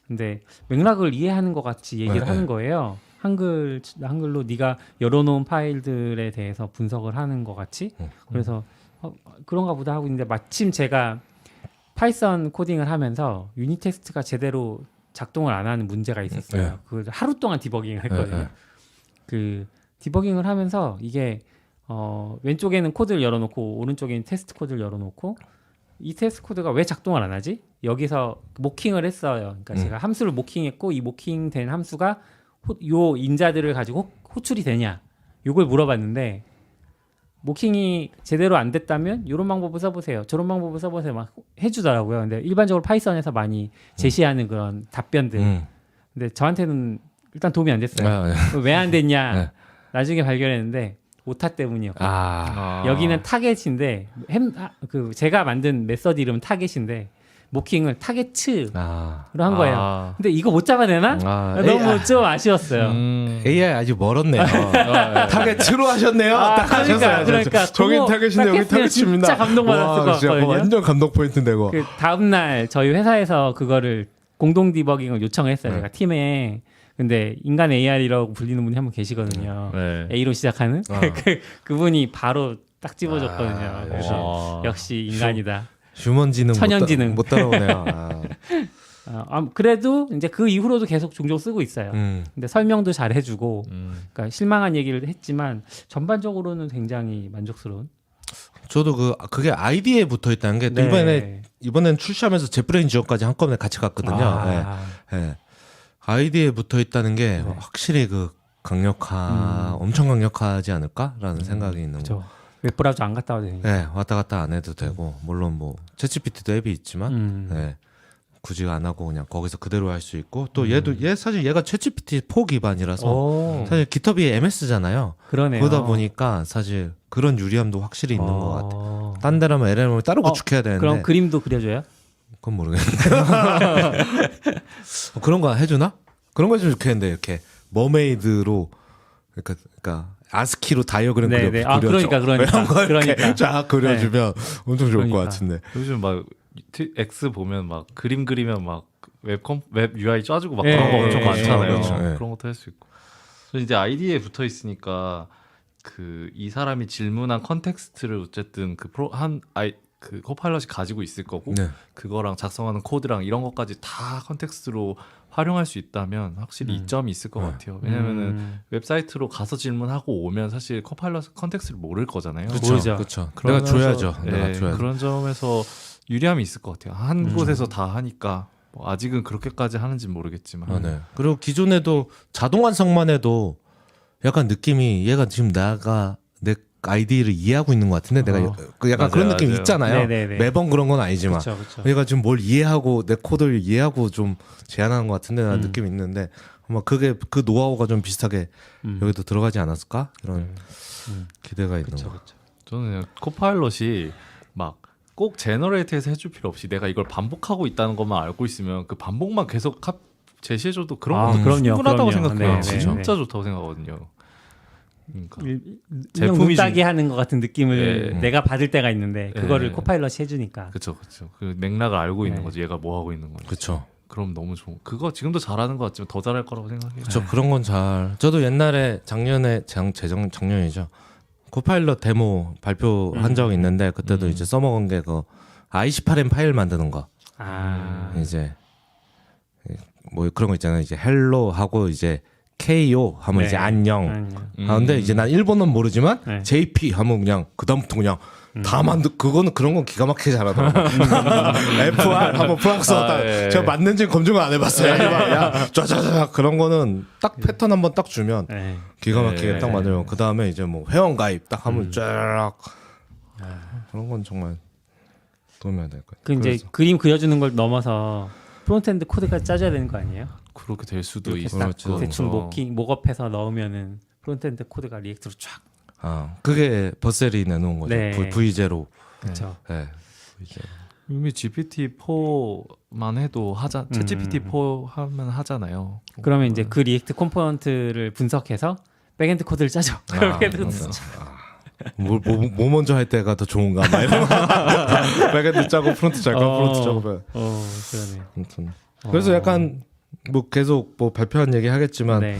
근데 맥락을 이해하는 것 같이 얘기를 네, 하는 네. 거예요. 한글로 네가 열어놓은 파일들에 대해서 분석을 하는 것 같이. 그래서 그런가 보다 하고 있는데 마침 제가 파이썬 코딩을 하면서 유닛 테스트가 제대로 작동을 안 하는 문제가 있었어요. 네. 그 하루 동안 디버깅을 했거든요. 네, 네. 그 디버깅을 하면서 이게 왼쪽에는 코드를 열어놓고 오른쪽에는 테스트 코드를 열어놓고 이 테스트 코드가 왜 작동을 안 하지? 여기서 모킹을 했어요. 그러니까 제가 함수를 모킹했고 이 모킹된 함수가 요 인자들을 가지고 호출이 되냐? 요걸 물어봤는데 모킹이 제대로 안 됐다면 이런 방법을 써보세요. 저런 방법을 써보세요. 막 해주더라고요. 근데 일반적으로 파이썬에서 많이 제시하는 그런 답변들. 근데 저한테는 일단 도움이 안 됐어요. 왜 안 됐냐? 네. 나중에 발견했는데 오타 때문이었고. 아, 여기는 타겟인데 제가 만든 메서드 이름은 타겟인데 모킹을 타겟츠로 한 거예요. 근데 이거 못 잡아내나? 너무 좀 아쉬웠어요. AI 아직 멀었네요. 타겟으로 하셨네요. 딱 하셨어요. 그러니까 저기 그거 타겟인데 여기 딱 했으면 타겟입니다. 진짜 감동받았을 것 진짜 같거든요. 완전 감동 포인트인데 그거. 그 다음 날 저희 회사에서 그거를 공동 디버깅을 요청을 했어요. 제가 팀에. 근데 인간 AI라고 불리는 분이 한 분 계시거든요. 네. A로 시작하는 그분이 바로 딱 집어줬거든요. 그래서 역시 인간이다. 휴먼지능 천연지능. 못 따라오네요. 그래도 이제 그 이후로도 계속 종종 쓰고 있어요. 근데 설명도 잘 해주고, 그러니까 실망한 얘기를 했지만 전반적으로는 굉장히 만족스러운. 저도 그게 아이디에 붙어 있다는 게 또 네. 이번엔 출시하면서 제프레인 지역까지 한꺼번에 같이 갔거든요. 네. 아이디에 붙어 있다는 게 확실히 그 엄청 강력하지 않을까라는 생각이 있는 거. 그렇죠. 웹브라우저 안 갔다 와도 되니까. 네, 왔다 갔다 안 해도 되고 물론 뭐 챗GPT도 앱이 있지만 네, 굳이 안 하고 그냥 거기서 그대로 할 수 있고 또 사실 얘가 챗GPT 4 기반이라서 사실 깃허브이 MS잖아요. 그러네요. 그러다 보니까 사실 그런 유리함도 확실히 있는 것 같아요. 딴 데라면 LLM을 따로 구축해야 되는데 그럼 그림도 그려줘요? 그건 모르겠는데 그런 거 해주나? 그런 거 좀 좋겠는데 이렇게 머메이드로 그러니까 아스키로 다이어그램 네, 그려 네. 아, 그려줘. 그러니까. 이렇게 쫙 그려주면 엄청 좋을 그러니까. 것 같은데. 요즘 막 X 보면 막 그림 그리면 막 웹 UI 짜주고 막 예, 그런 거 예, 엄청 예, 많잖아요. 그렇죠. 예. 그런 것도 할 수 있고. 그래서 이제 아이디에 붙어 있으니까 그 이 사람이 질문한 컨텍스트를 어쨌든 그 코파일럿이 가지고 있을 거고 네. 그거랑 작성하는 코드랑 이런 것까지 다 컨텍스트로 활용할 수 있다면 확실히 이점이 있을 것 같아요. 왜냐면은 웹사이트로 가서 질문하고 오면 사실 코파일럿 컨텍스트를 모를 거잖아요. 모르죠. 그렇죠. 내가 그러면서- 줘야죠. 네, 내가 줘야죠. 그런 점에서 유리함이 있을 것 같아요. 한 곳에서 다 하니까 뭐 아직은 그렇게까지 하는지는 모르겠지만 네. 그리고 기존에도 자동 완성만 해도 약간 느낌이 얘가 지금 내가 내 아이디를 이해하고 있는 것 같은데 내가 그 약간 맞아요, 그런 느낌 맞아요. 있잖아요. 네네네. 매번 그런 건 아니지만 그렇죠, 그렇죠. 얘가 지금 뭘 이해하고 내 코드를 이해하고 좀 제안하는 것 같은데 나 느낌이 있는데 아마 그게 그 노하우가 좀 비슷하게 여기도 들어가지 않았을까 이런 기대가 있는 그렇죠, 거. 그렇죠. 저는 그냥 코파일럿이 막 꼭 제너레이트해서 해줄 필요 없이 내가 이걸 반복하고 있다는 것만 알고 있으면 그 반복만 계속 제시해줘도 그런 아, 것도 그럼요, 충분하다고 그럼요. 생각해요. 네, 네, 진짜 네. 좋다고 생각하거든요. 그러니까 제품이 따기 하는 것 같은 느낌을 네. 내가 받을 때가 있는데 그거를 네. 코파일럿이 해주니까. 그렇죠. 그 맥락을 알고 있는 네. 거지. 얘가 뭐 하고 있는 거지. 그렇죠. 그럼 너무 좋은. 그거 지금도 잘하는 것 같지만 더 잘할 거라고 생각해요. 저 그런 건 잘. 저도 옛날에 작년이죠. 코파일럿 데모 발표한 적이 있는데 그때도 이제 써먹은 게 그 i18m 파일 만드는 거. 아, 이제 뭐 그런 거 있잖아요. 이제 헬로 하고 이제 KO 하면 네. 이제 안녕. 아니요. 아 근데 이제 난 일본어는 모르지만 네. JP 하면 그냥 그다음부터 그냥 다 그거는 그런 건 기가 막히게 잘하더라고. FR 하면 프랑스어 아, 딱 예. 제가 맞는지 검증을 안 해봤어요. 야, 짜자자 그런 거는 딱 패턴 한번 딱 주면 네. 기가 막히게 네. 딱 만들면 그 다음에 이제 뭐 회원 가입 딱 하면 쫙 그런 건 정말 도움이 될 것 같아요. 그 이제 그래서 그림 그려주는 걸 넘어서 프론트엔드 코드까지 짜줘야 되는 거 아니에요? 그렇게 될 수도 이렇게 있을 딱 그렇죠. 대충 목업해서 넣으면은 프론트엔드 코드가 리액트로 쫙. 그게 버셀이 내놓은 거죠. 네. V0. 그렇죠. 네. 이미 GPT-4만 해도 챗 GPT-4 하면 하잖아요. 그러면 이제 그 리액트 컴포넌트를 분석해서 백엔드 코드를 짜죠. 그렇게 해도 뭐 먼저 할 때가 더 좋은가 막 이런 백엔드 짜고 프론트 짜고 프론트 짜고 그러네요. 아무튼 그래서 약간 뭐 계속 뭐 발표한 얘기 하겠지만 네.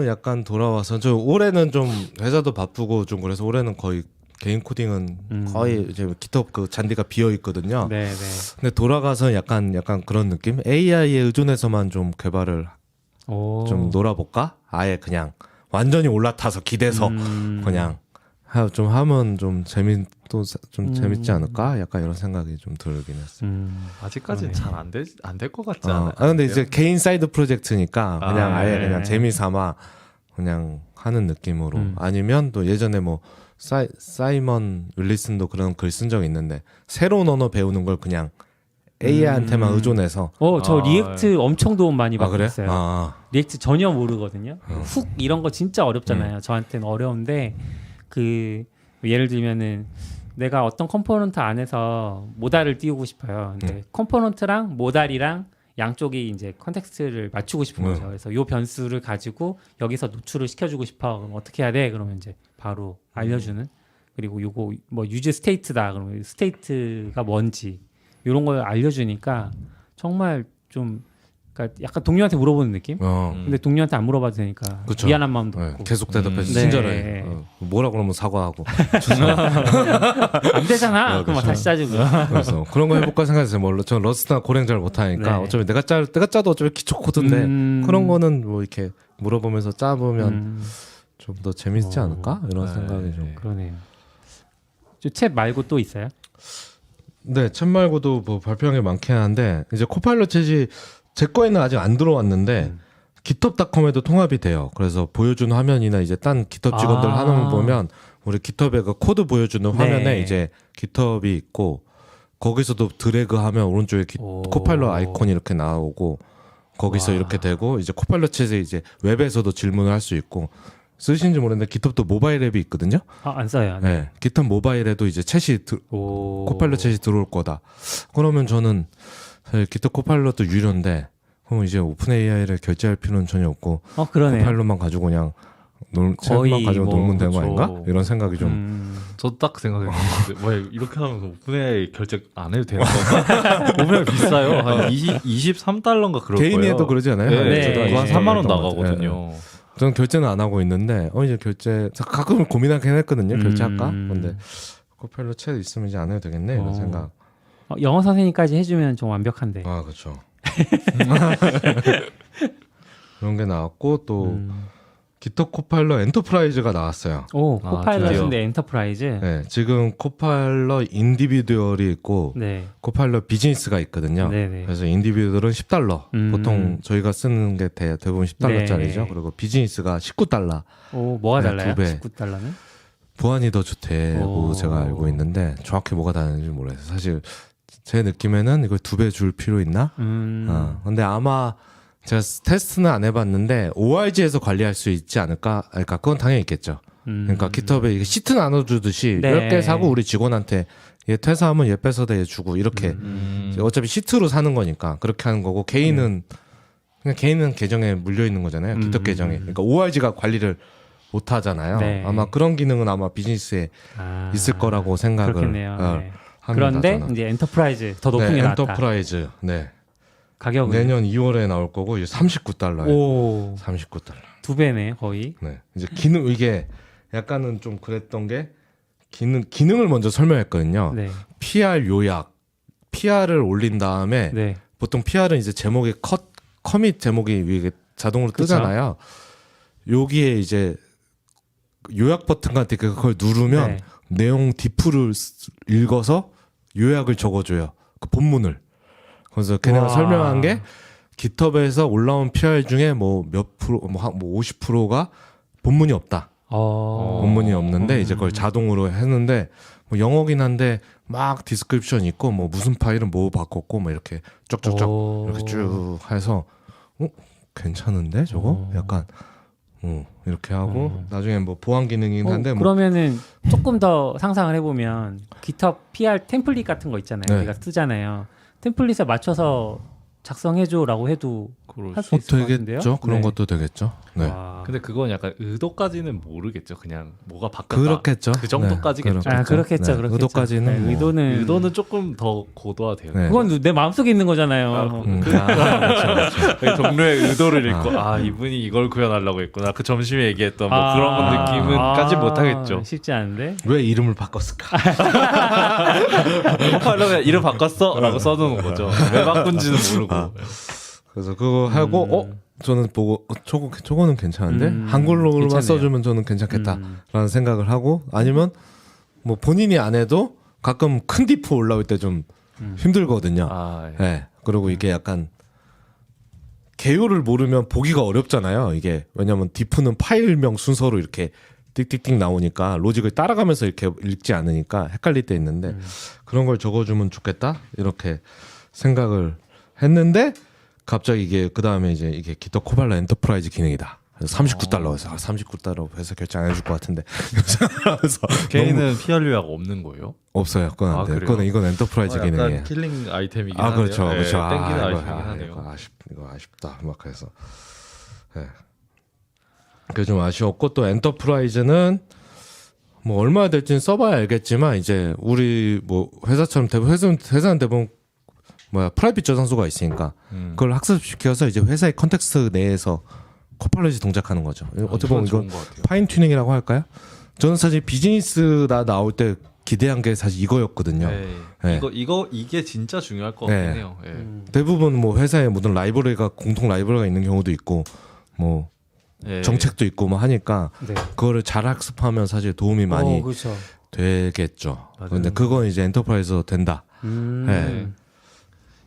약간 돌아와서 저 올해는 좀 회사도 바쁘고 좀 그래서 올해는 거의 개인 코딩은 거의 이제 깃허브 그 잔디가 비어 있거든요. 네, 네. 근데 돌아가서 약간 그런 느낌? AI에 의존해서만 좀 개발을 좀 놀아볼까? 아예 그냥 완전히 올라타서 기대서 그냥 좀 하면 좀 재밌지 않을까? 약간 이런 생각이 좀 들긴 했어요. 아직까지는 잘 안 될 것 같지 아 않아요? 근데 이제 개인 사이드 프로젝트니까 그냥 아, 아예 네. 그냥 재미삼아 그냥 하는 느낌으로 아니면 또 예전에 뭐 사이먼 윌리슨도 그런 글 쓴 적이 있는데 새로운 언어 배우는 걸 그냥 AI한테만 의존해서 저 리액트 엄청 도움 많이 아 받고 그래? 있어요. 리액트 전혀 모르거든요. 훅 이런 거 진짜 어렵잖아요. 저한테는 어려운데 그 예를 들면은 내가 어떤 컴포넌트 안에서 모달을 띄우고 싶어요. 근데 컴포넌트랑 모달이랑 양쪽이 이제 컨텍스트를 맞추고 싶은 거죠. 그래서 요 변수를 가지고 여기서 노출을 시켜주고 싶어. 그럼 어떻게 해야 돼? 그러면 이제 바로 알려주는. 그리고 요거 뭐 유즈 스테이트다. 그러면 스테이트가 뭔지 이런 걸 알려주니까 정말 좀 그러니까 약간 동료한테 물어보는 느낌? 근데 동료한테 안 물어봐도 되니까 그쵸. 미안한 마음도 네, 없고 계속 대답해서 네. 친절해. 뭐라 그러면 사과하고. 안 되잖아. 그럼 다시 짜주고. 그래서 그런 거 해볼까 생각했어요. 뭐 전 러스트나 고랭 잘 못하니까 네. 어차피 내가 짜도 어차피 기초 코드인데 그런 거는 뭐 이렇게 물어보면서 짜보면 좀 더 재밌지 않을까 이런 생각이 좀. 그러네요. 챗 말고 또 있어요? 네, 챗 말고도 뭐 발표한 게 많긴 한데 이제 코파일럿 챗이 제 거에는 아직 안 들어왔는데 깃허브닷컴에도 통합이 돼요. 그래서 보여주는 화면이나 이제 딴 깃허브 직원들 하는 거 보면 우리 깃허브에 그 코드 보여주는 화면에 이제 깃허브이 있고 거기서도 드래그하면 오른쪽에 코파일럿 아이콘이 이렇게 나오고 거기서 이렇게 되고 이제 코파일럿 챗에 이제 웹에서도 질문을 할 수 있고 쓰시는지 모르겠는데 깃허브도 모바일 앱이 있거든요. 안 써요. 네, 깃허브 모바일에도 이제 코파일럿 챗이 들어올 거다. 그러면 저는 사실 깃허브 코파일럿도 유료인데 그럼 이제 오픈 AI를 결제할 필요는 전혀 없고 그러네요. 코파일럿만 가지고 그냥 책만 가지고 뭐, 놀면 되는 거 그렇죠. 아닌가? 이런 생각이 좀 저도 딱 생각했는데 왜 이렇게 하면서 오픈AI 결제 안 해도 되는 건가? 오픈AI 비싸요. 한 23달러인가 그럴 거예요. 개인이어도 그러지 않아요? 네, 저도 그거 한 네. 3만 원 네. 나가거든요. 저는 결제는 안 하고 있는데 이제 결제 가끔 고민하긴 했거든요. 결제할까? 근데 코파일럿 챗 있으면 이제 안 해도 되겠네 이런 생각. 영어 선생님까지 해주면 좀 완벽한데. 아 그렇죠. 그런 게 나왔고 또 기톡 코파일럿 엔터프라이즈가 나왔어요. 오, 아, 코파일럿인데 엔터프라이즈. 네, 지금 코파일럿 인디비듀얼이 있고 네. 코파일럿 비즈니스가 있거든요. 네네. 그래서 인디비듀얼은 10달러. 보통 저희가 쓰는 게 대부분 10달러짜리죠. 네. 그리고 비즈니스가 19달러. 오, 뭐가 네, 달라요? 2배. 19달러는? 보안이 더 좋대고 오. 제가 알고 있는데 정확히 뭐가 다른지 모르겠어요. 사실 제 느낌에는 이걸 2배 줄 필요 있나? 근데 아마 제가 테스트는 안 해봤는데 ORG에서 관리할 수 있지 않을까? 그러니까 그건 당연히 있겠죠. 그러니까 깃허브에 이게 시트 나눠주듯이 네. 10개 사고 우리 직원한테 얘 퇴사하면 얘 뺏어다 얘 주고 이렇게 어차피 시트로 사는 거니까 그렇게 하는 거고 개인은 그냥 개인은 계정에 물려 있는 거잖아요. 깃허브 계정에. 그러니까 ORG가 관리를 못 하잖아요. 네. 아마 그런 기능은 아마 비즈니스에 있을 거라고 생각을 그렇겠네요. 네. 합니다. 그런데 저는. 이제 엔터프라이즈 더 높은 네, 게 나왔다. 엔터프라이즈. 네. 가격은 내년 2월에 나올 거고 이제 39달러예요. 오, 39달러. 2배네 거의. 네. 이제 기능 이게 약간은 좀 그랬던 게 기능을 먼저 설명했거든요. 네. PR 요약. PR을 올린 다음에 네. 보통 PR은 이제 제목이 커밋 제목이 위에 자동으로 그쵸? 뜨잖아요. 여기에 이제 요약 버튼 같은 게 그걸 누르면 네. 내용 디프를 읽어서 요약을 적어줘요. 그 본문을. 그래서 걔네가 와. 설명한 게 깃허브에서 올라온 PR 중에 뭐 몇 프로, 뭐 50%가 본문이 없다. 본문이 없는데 이제 그걸 자동으로 했는데 뭐 영어긴 한데 막 디스크립션 있고 뭐 무슨 파일은 뭐 바꿨고 뭐 이렇게 쫙쫙쫙 오. 이렇게 쭉 해서 괜찮은데 저거 약간 이렇게 하고 나중에 뭐 보안 기능이긴 한데 뭐 그러면은 조금 더 상상을 해보면 GitHub PR 템플릿 같은 거 있잖아요. 네. 우리가 쓰잖아요. 템플릿에 맞춰서 작성해줘라고 해도 할 수 있을 것 같은데요. 되겠죠. 그런 네. 것도 되겠죠. 네. 와. 근데 그건 약간 의도까지는 모르겠죠. 그냥 뭐가 바뀌었다. 그렇겠죠. 그 정도까지겠죠. 아, 그렇겠죠, 네. 그렇겠죠. 의도까지는 네, 뭐. 의도는 조금 더 고도화돼요. 네. 그건 내 마음속에 있는 거잖아요. 그렇죠. 동료의 의도를 읽고 이분이 이걸 구현하려고 했구나. 그 점심에 얘기했던 뭐 그런 느낌은까지 못하겠죠. 쉽지 않은데. 왜 이름을 바꿨을까? 코파일럿 이름 바꿨어라고 써두는 거죠. 왜 바꾼지는 모르고. 그래서 그거 하고 저는 보고 저거는 괜찮은데 한글로만 괜찮네요. 써주면 저는 괜찮겠다라는 생각을 하고 아니면 뭐 본인이 안 해도 가끔 큰 디프 올라올 때 좀 힘들거든요. 예. 네. 그리고 이게 약간 개요를 모르면 보기가 어렵잖아요. 이게 왜냐하면 디프는 파일명 순서로 이렇게 띡띡띡 나오니까 로직을 따라가면서 이렇게 읽지 않으니까 헷갈릴 때 있는데 그런 걸 적어주면 좋겠다 이렇게 생각을 했는데 갑자기 이게 그 다음에 이제 이게 기토 코발라 엔터프라이즈 기능이다. 그래서 39달러에서 39달러 회사 결제 안 해줄 것 같은데 그래서 개인은 PR 요약 없는 거예요? 없어요. 그건 안 돼요. 그래요? 이건 엔터프라이즈 기능이에요. 킬링 아이템이긴 아 하네요. 그렇죠, 그렇죠. 땡기는 이거, 아이템이긴 하네요. 이거 아쉽다. 막 그래서 그게 좀 아쉬웠고 또 엔터프라이즈는 뭐 얼마나 될지는 써봐야 알겠지만 이제 우리 뭐 회사처럼 회사는 대부분 프라이빗 저장소가 있으니까 그걸 학습시켜서 이제 회사의 컨텍스트 내에서 코팔럿이 동작하는 거죠. 어떻게 보면 이건 파인 튜닝이라고 할까요? 저는 사실 비즈니스가 나올 때 기대한 게 사실 이거였거든요. 네. 이게 진짜 중요할 것 같긴 해요. 대부분 뭐 회사에 모든 라이브러리가 공통 라이브러리가 있는 경우도 있고 뭐 정책도 있고 뭐 하니까 그거를 잘 학습하면 사실 도움이 많이 그렇죠. 되겠죠. 근데 그건 이제 엔터프라이즈로 된다. 네.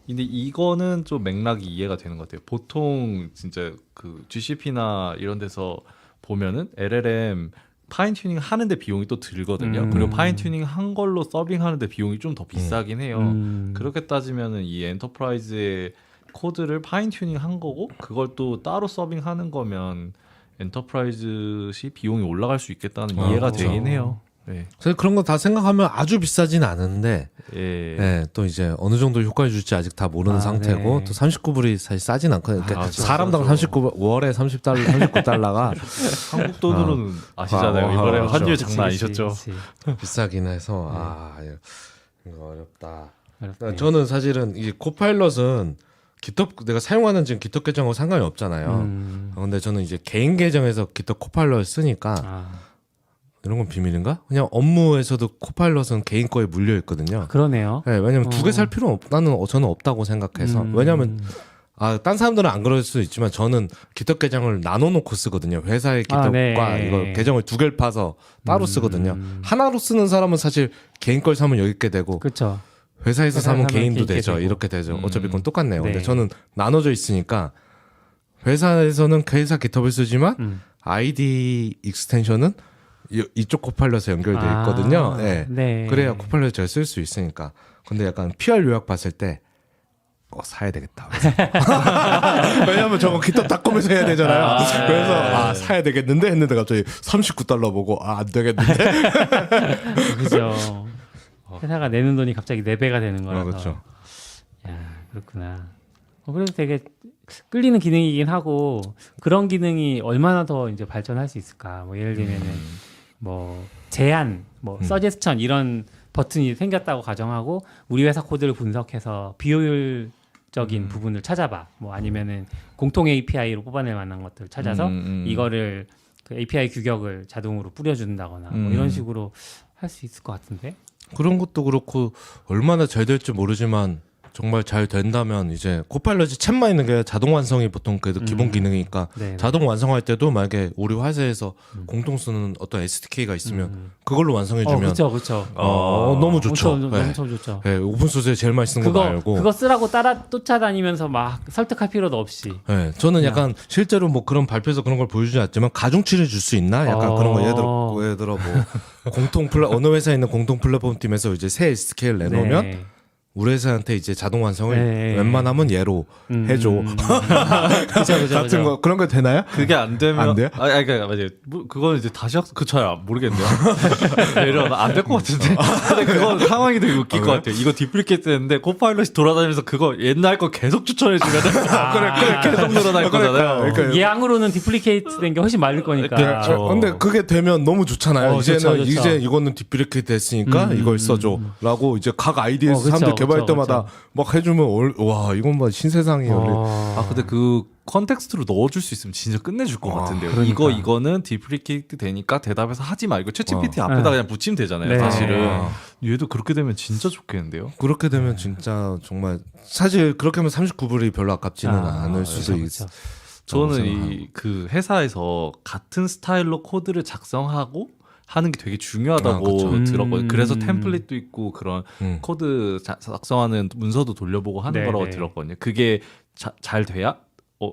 근데 이거는 좀 맥락이 이해가 되는 것 같아요. 보통 진짜 그 GCP나 이런 데서 보면은 LLM 파인 튜닝 하는데 비용이 또 들거든요. 그리고 파인 튜닝 한 걸로 서빙하는데 비용이 좀 더 비싸긴 해요. 그렇게 따지면은 이 엔터프라이즈의 코드를 파인 튜닝 한 거고 그걸 또 따로 서빙하는 거면 엔터프라이즈시 비용이 올라갈 수 있겠다는 이해가 그렇죠. 되긴 해요. 네. 사실 그런 거 다 생각하면 아주 비싸진 않은데 예. 네, 또 이제 어느 정도 효과를 줄지 아직 다 모르는 상태고 네. 또 39불이 사실 싸진 않거든요. 그러니까 그렇죠. 사람당 그렇죠. 39불 월에 30달러 39달러가 한국 돈으로는 아시잖아요. 이번에 그렇죠. 환율 장난 아니셨죠. 비싸긴 해서 이거 어렵다. 어렵네요. 저는 사실은 이 코파일럿은 GitHub 내가 사용하는 지금 GitHub 계정하고 상관이 없잖아요. 근데 저는 이제 개인 계정에서 GitHub 코파일럿을 쓰니까 이런 건 비밀인가? 그냥 업무에서도 코파일럿은 개인 거에 물려 있거든요. 그러네요. 네, 왜냐면 두 개 살 필요는 저는 없다고 생각해서. 왜냐면 딴 사람들은 안 그럴 수 있지만 저는 GitHub 계정을 나눠놓고 쓰거든요. 회사의 GitHub과 네. 이거 계정을 두 개를 파서 따로 쓰거든요. 하나로 쓰는 사람은 사실 개인 걸 사면 여기 있게 되고 그렇죠. 회사에서 사면 개인도 개인 되죠. 되고. 이렇게 되죠. 어차피 그건 똑같네요. 네. 근데 저는 나눠져 있으니까 회사에서는 회사 GitHub을 쓰지만 아이디 익스텐션은 이쪽 코파일럿에 연결돼 있거든요. 네. 네. 그래야 코파일럿 잘 쓸 수 있으니까. 근데 약간 PR 요약 봤을 때 사야 되겠다. 왜냐면 저거 GitHub.com에서 해야 되잖아요. 그래서 사야 되겠는데 했는데 갑자기 $39 보고 안 되겠는데. 그죠. 회사가 내는 돈이 갑자기 4배가 되는 거라서. 그렇죠. 야, 그렇구나. 그래도 되게 끌리는 기능이긴 하고 그런 기능이 얼마나 더 이제 발전할 수 있을까? 뭐 예를 들면은 뭐 제안, 뭐 서제스천 이런 버튼이 생겼다고 가정하고 우리 회사 코드를 분석해서 비효율적인 부분을 찾아봐. 뭐 아니면은 공통 API로 뽑아낼 만한 것들을 찾아서 이거를 그 API 규격을 자동으로 뿌려준다거나 뭐 이런 식으로 할 수 있을 것 같은데. 그런 것도 그렇고 얼마나 잘 될지 모르지만 정말 잘 된다면 이제 코파일럿이 챗만 있는 게 자동 완성이 보통 그래도 기본 기능이니까 네. 자동 완성할 때도 만약에 우리 회사에서 공통 쓰는 어떤 SDK가 있으면 그걸로 완성해주면 그렇죠. 너무 좋죠. 엄청 좋죠. 네, 오픈소스에 제일 많이 쓰는 거 알고. 그거 쓰라고 따라 쫓아다니면서 막 설득할 필요도 없이. 네, 저는 약간 실제로 뭐 그런 발표에서 그런 걸 보여주지 않지만 가중치를 줄 수 있나? 약간 그런 거 예를 들어 뭐 어느 회사에 있는 공통 플랫폼 팀에서 이제 새 SDK를 내놓으면 네. 우리 회사한테 이제 자동 완성을 네. 웬만하면 얘로 해줘. 그죠. 같은 거 그런 거 되나요? 그게 안 되면 안 돼요? 그러니까 맞아요. 그거는 이제 다시 잘 모르겠네요. 이러면 안 될 것 같은데. 근데 그건 상황이 되게 웃길 것 같아요. 이거 디플리케이트 했는데 코파일럿이 돌아다니면서 그거 옛날 거 계속 추천해 주면 그래 계속 늘어날 거잖아요. 그러니까 예양으로는 디플리케이트 된 게 훨씬 많을 거니까. 근데 그게 되면 너무 좋잖아요. 좋죠. 이제 이거는 디플리케이트 됐으니까 이걸 써줘라고 이제 각 아이디에서 그쵸, 사람들 개발할 그쵸, 때마다 막 해주면 와 이건 뭐 신세상이 열리. 근데 그 컨텍스트로 넣어줄 수 있으면 진짜 끝내줄 것 같은데요. 그러니까. 이거는 디플리케이트 되니까 대답해서 하지 말고 챗GPT 앞에다 그냥 붙이면 되잖아요. 네. 사실은 얘도 그렇게 되면 진짜 좋겠는데요. 그렇게 되면 진짜 정말 사실 그렇게 하면 39불이 별로 아깝지는 않을 수도 그쵸. 저는 그 회사에서 같은 스타일로 코드를 작성하고 하는 게 되게 중요하다고 들었거든요. 그래서 템플릿도 있고 그런 코드 작성하는 문서도 돌려보고 하는 거라고 들었거든요. 그게 잘 돼야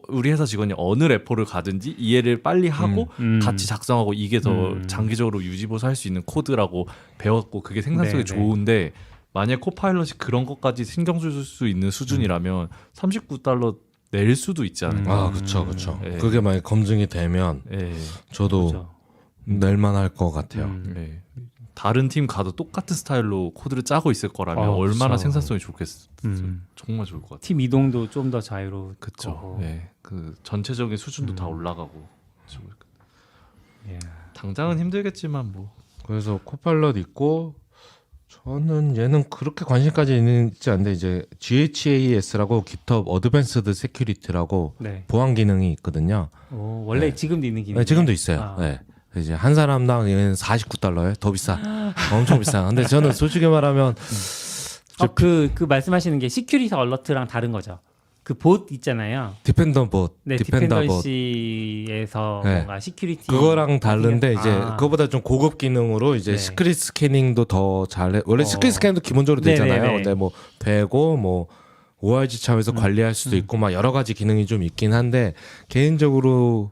우리 회사 직원이 어느 레포를 가든지 이해를 빨리 하고 같이 작성하고 이게 더 장기적으로 유지보수할 수 있는 코드라고 배웠고 그게 생산성이 좋은데 만약 코파일럿이 그런 것까지 신경 쓸 수 있는 수준이라면 $39 낼 수도 있지 않을까. 그렇죠. 그게 만약 검증이 되면 저도 그쵸. 낼만할 것 같아요. 네. 다른 팀 가도 똑같은 스타일로 코드를 짜고 있을 거라면 얼마나 그쵸. 생산성이 좋겠어요. 정말 좋을 것 같아요. 팀 이동도 좀 더 자유로울 그렇죠. 거고. 네. 그 전체적인 수준도 다 올라가고. 예. 당장은 힘들겠지만 뭐. 그래서 코파일럿 있고 저는 얘는 그렇게 관심까지 있지 않는데 이제 GHAS라고 GitHub Advanced Security라고 네. 보안 기능이 있거든요. 원래 지금도 있는 기능. 네, 지금도 있어요. 네. 이제 한 사람당 얘는 $49에 더 비싸. 엄청 비싸. 근데 저는 솔직히 말하면 그 말씀하시는 게 시큐리티 얼러트랑 다른 거죠. 그 봇 있잖아요. 디펜더 봇, 네, 디펜더 봇. 디펜던시에서 네. 뭔가 시큐리티 그거랑 다른데 이제 그거보다 좀 고급 기능으로 이제 네. 시크릿 스캐닝도 더 잘해. 원래 시크릿 스캐닝도 기본적으로 되잖아요. 네네네. 근데 뭐 되고 뭐 ORG 차원에서 관리할 수도 있고 막 여러 가지 기능이 좀 있긴 한데 개인적으로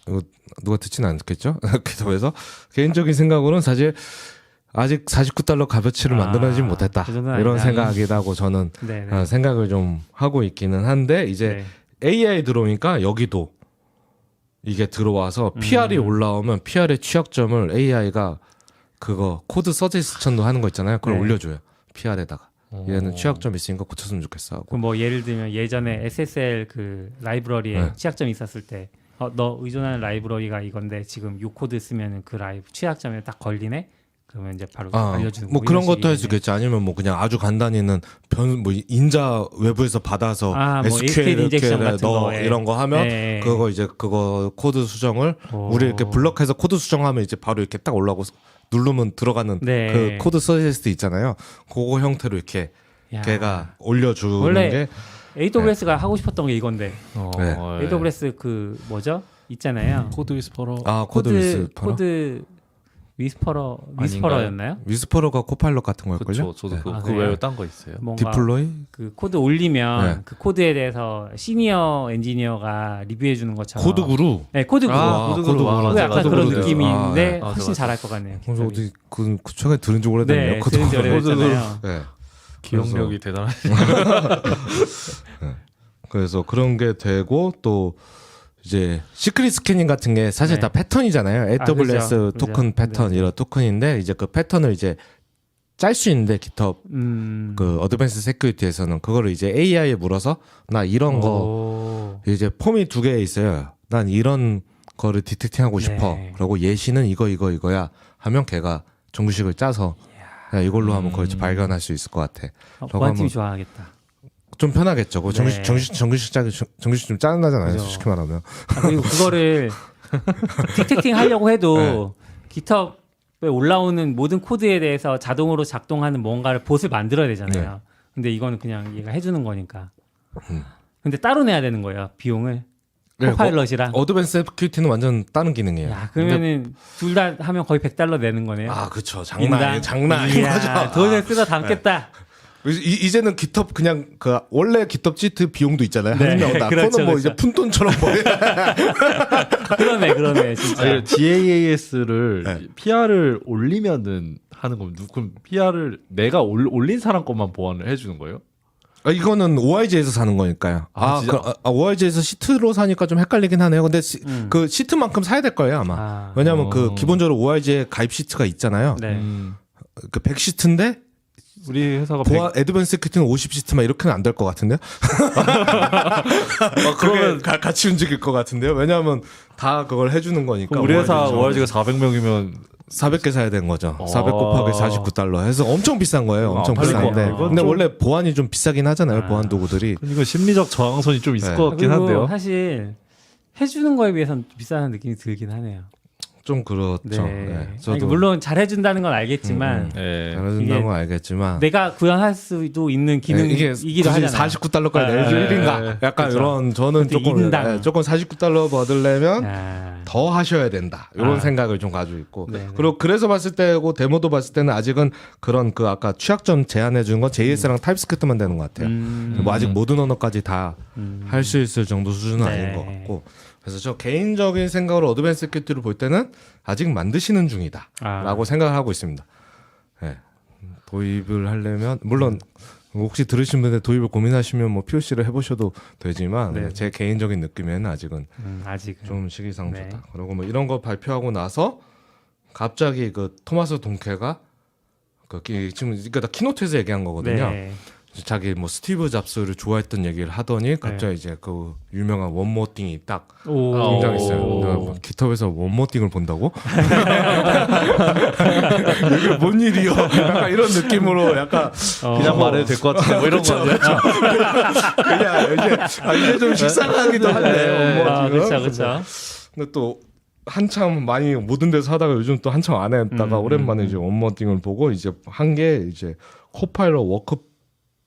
이거 누가 듣지는 않겠죠? 그래서 개인적인 생각으로는 사실 아직 $49 값어치를 만들어내지 못했다. 그 정도는 이런 아니다. 생각이기도 하고 저는 네네. 생각을 좀 하고 있기는 한데 이제 AI 들어오니까 여기도 이게 들어와서 PR이 올라오면 PR의 취약점을 AI가 그거 코드 서제스천도 하는 거 있잖아요. 그걸 네. 올려줘요. PR에다가. 얘는 취약점 있으니까 고쳤으면 좋겠어 하고. 그뭐 예를 들면 예전에 SSL 그 라이브러리에 네. 취약점이 있었을 때 너 의존하는 라이브러리가 이건데 지금 이 코드 쓰면 그 취약점에 딱 걸리네. 그러면 이제 바로 알려주는 뭐 그런 것도 해주겠지. 아니면 뭐 그냥 아주 간단히는 뭐 인자 외부에서 받아서 뭐 SQL SQL 인젝션 이렇게 같은 넣어 거, 예. 이런 거 하면 네. 그거 코드 수정을 우리 이렇게 블럭해서 코드 수정하면 이제 바로 이렇게 딱 올라오고 누르면 들어가는 네. 그 코드 서제스트 있잖아요. 그거 형태로 이렇게 야. 걔가 올려주는 원래 게 AWS가 하고 싶었던 게 이건데 네. AWS 그 뭐죠? 있잖아요. 코드 위스퍼러. 코드 위스퍼러. 코드 위스퍼러였나요? 위스퍼러가 코파일럿 같은 걸걸요? 그렇죠. 저도 네. 그 그래요? 외에 딴 거 있어요. 뭔가 디플로이? 그 코드 올리면 네. 그 코드에 대해서 시니어 엔지니어가 리뷰해 주는 것처럼 코드구루. 네, 코드구루. 코드구루. 그거 약간 맞아, 그런 코드구루. 느낌인데 맞아, 훨씬 맞아. 잘할 것 같네요. 그래서 기타이. 어디 그 최근에 들은 지 오래됐네요. 네, 들은 지 오래됐잖아요. 네. 기억력이 대단하시. 그래서 그런 게 되고 또 이제 시크릿 스캐닝 같은 게 사실 네. 다 패턴이잖아요. AWS 그죠, 토큰 그죠. 패턴 네. 이런 토큰인데 이제 그 패턴을 이제 짤 수 있는데 GitHub 그 어드밴스 세큐리티에서는 그거를 이제 AI에 물어서 나 이런 거 오. 이제 폼이 두 개 있어요. 난 이런 거를 디텍팅하고 싶어. 네. 그리고 예시는 이거야 하면 걔가 정규식을 짜서 야, 이걸로 하면 그걸 발견할 수 있을 것 같아. 저거 보안팀이 하면 좋아하겠다. 좀 편하겠죠. 그 네. 정규식 짜기 정규식 좀 짜증나잖아요. 그죠. 솔직히 말하면. 그리고 그거를 디텍팅 하려고 해도 GitHub에 올라오는 모든 코드에 대해서 자동으로 작동하는 뭔가를 봇을 만들어야 되잖아요. 네. 근데 이거는 그냥 얘가 해주는 거니까. 근데 따로 내야 되는 거예요. 비용을. 네, 코파일럿이랑. 어드밴스 세큐리티는 완전 다른 기능이에요. 야, 그러면은 둘 다 하면 거의 $100 내는 거네요. 그쵸. 인당. 장난 이야, 아니죠. 돈을 쓸어 담겠다. 이제는 GitHub 그냥 그 원래 GitHub 시트 비용도 있잖아요. 네, 한 명당. 그렇죠, 그거는 뭐 그렇죠. 이제 푼돈처럼 보여. 그러네, 진짜. 아니, DAAS를 네. PR을 올리면은 하는 거면 그럼 PR을 내가 올린 사람 것만 보완을 해주는 거예요? 이거는 OIG에서 사는 거니까요. 진짜? OIG에서 시트로 사니까 좀 헷갈리긴 하네요. 근데 그 시트만큼 사야 될 거예요 아마. 왜냐하면 그 기본적으로 OIG에 가입 시트가 있잖아요. 네. 그 100시트인데 우리 회사가 애드밴스 세큐리티는 50시트만 이렇게는 안 될 것 같은데요? 그러면 같이 움직일 것 같은데요? 왜냐하면 다 그걸 해주는 거니까. 우리 회사 OIG 가 ORG가 400명이면 400개 사야 되는 거죠. 400 곱하기 $49 해서 엄청 비싼 거예요. 엄청 팔릴 것 비싼데. 같아요. 근데 원래 보안이 좀 비싸긴 하잖아요. 보안 도구들이. 이거 심리적 저항선이 좀 있을 네. 것 같긴 그리고 한데요. 사실 해주는 거에 비해서는 비싼 느낌이 들긴 하네요. 좀 그렇죠. 네. 네. 아니, 물론 잘해준다는 건 알겠지만 네. 잘해준다는 이게 건 알겠지만 내가 구현할 수도 있는 이게 기능이기도 하잖아요. $49까지 내줄 네. 일인가? 약간 그렇죠. 이런 저는 그것도 조금 인당. 조금 $49 받으려면 아, 더 하셔야 된다. 이런 아. 생각을 좀 가지고 있고. 네, 네. 그리고 그래서 봤을 때고 데모도 봤을 때는 아직은 그런 그 아까 취약점 제한해 준 건 JS랑 타입스크립트만 되는 것 같아요. 뭐 아직 모든 언어까지 다 할 수 있을 정도 수준은 네. 아닌 것 같고. 그래서 저 개인적인 생각으로 어드밴스 세큐리티를 볼 때는 아직 만드시는 중이다라고 생각을 하고 있습니다. 네. 도입을 하려면 물론 혹시 들으신 분들 도입을 고민하시면 뭐 POC를 해보셔도 되지만 네. 제 개인적인 느낌에는 아직은 아직은 좀 시기상조다. 네. 그리고 뭐 이런 거 발표하고 나서 갑자기 그 토마스 동케가 지금 이거 다 키노트에서 얘기한 거거든요. 네. 자기 뭐 스티브 잡스를 좋아했던 얘기를 하더니 갑자기 이제 그 유명한 원모띵이 딱 오. 등장했어요. 내가 뭐 깃허브에서 원모띵을 본다고? 이게 뭔 일이요? 약간 이런 느낌으로 약간 그냥 말해도 될 것 같은데 뭐 이런 거 아니야? 그냥 이제 좀 식상하기도 한데 원모띵은. 그렇죠. 근데 또 한참 많이 모든 데서 하다가 요즘 또 한참 안 했다가 오랜만에 이제 원모띵을 보고 이제 한 게 이제 코파일럿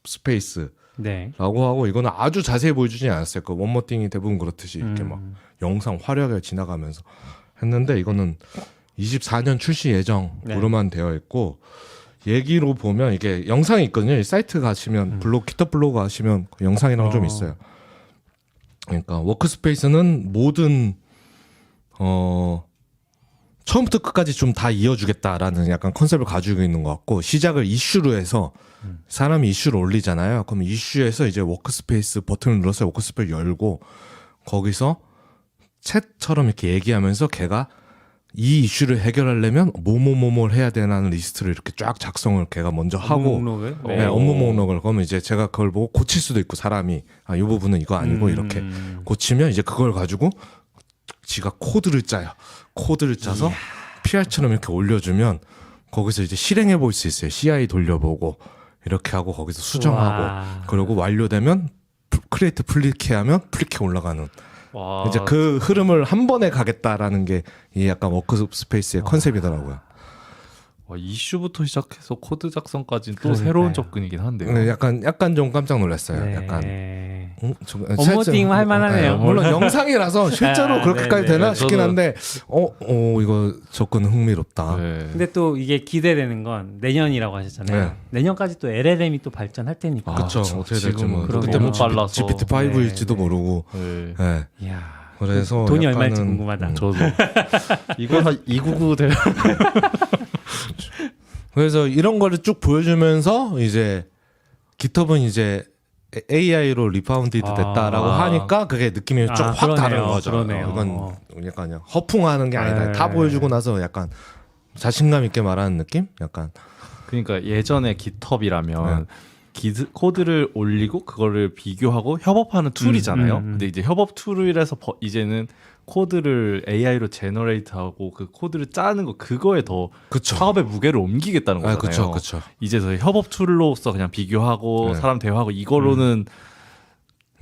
워크스페이스라고 네. 하고 이거는 아주 자세히 보여주지 않았어요. 그 원모띵이 대부분 그렇듯이 이렇게 막 영상 화려하게 지나가면서 했는데 이거는 24년 출시 예정으로만 되어 있고 얘기로 보면 이게 영상이 있거든요. 이 사이트 가시면 GitHub 블로그 가시면 그 영상이랑 좀 있어요. 그러니까 워크스페이스는 모든 처음부터 끝까지 좀 다 이어주겠다라는 약간 컨셉을 가지고 있는 것 같고 시작을 이슈로 해서 사람이 이슈를 올리잖아요. 그럼 이슈에서 이제 워크스페이스 버튼을 눌러서 워크스페이스 열고 거기서 챗처럼 이렇게 얘기하면서 걔가 이 이슈를 해결하려면 뭐뭐뭐뭘 해야 되나는 리스트를 이렇게 쫙 작성을 걔가 먼저 하고 목록을? 네, 업무 목록을 그러면 이제 제가 그걸 보고 고칠 수도 있고 사람이 이 부분은 이거 아니고 이렇게 고치면 이제 그걸 가지고 지가 코드를 짜요. 코드를 짜서 PR처럼 이렇게 올려주면 거기서 이제 실행해 볼 수 있어요. CI 돌려보고 이렇게 하고 거기서 수정하고 우와. 그리고 완료되면 크리에이트 플리케 하면 플리케 올라가는 와, 이제 그 흐름을 한 번에 가겠다라는 게 이 약간 워크스페이스의 컨셉이더라고요. 와, 이슈부터 시작해서 코드 작성까지는 또 그러니까요. 새로운 접근이긴 한데요. 네, 약간 좀 깜짝 놀랐어요. 네. 약간 업무띵 할 만하네요. 물론 영상이라서 실제로 아, 그렇게까지 네, 되나 네. 싶긴 저도- 한데 이거 접근 흥미롭다. 네. 근데 또 이게 기대되는 건 내년이라고 하셨잖아요. 네. 내년까지 또 LLM이 또 발전할 테니까. 그쵸. 그쵸. 어떻게 될지 지금은 뭐 그러네요. 그때 뭐 너무 빨라서. GPT-5일지도 네, 네. 모르고. 네. 네. 이야. 그래서 돈이 약간은, 얼마일지 궁금하다. 저도 이거 한 299 될. 그래서 이런 거를 쭉 보여주면서 이제 GitHub은 이제 AI로 리파운디드 됐다라고 아. 하니까 그게 느낌이 좀 확 그러네요. 다른 거죠. 그러네요. 이건 약간 허풍하는 게 아니다. 네. 다 보여주고 나서 약간 자신감 있게 말하는 느낌? 약간 그러니까 예전에 깃허브라면 코드를 올리고 그거를 비교하고 협업하는 툴이잖아요. 근데 이제 협업 툴이라서 이제는 코드를 AI로 제너레이트하고 그 코드를 짜는 거 그거에 더 그쵸. 사업의 무게를 옮기겠다는 거잖아요. 그쵸, 그쵸. 이제 저 협업 툴로서 그냥 비교하고 네. 사람 대화하고 이걸로는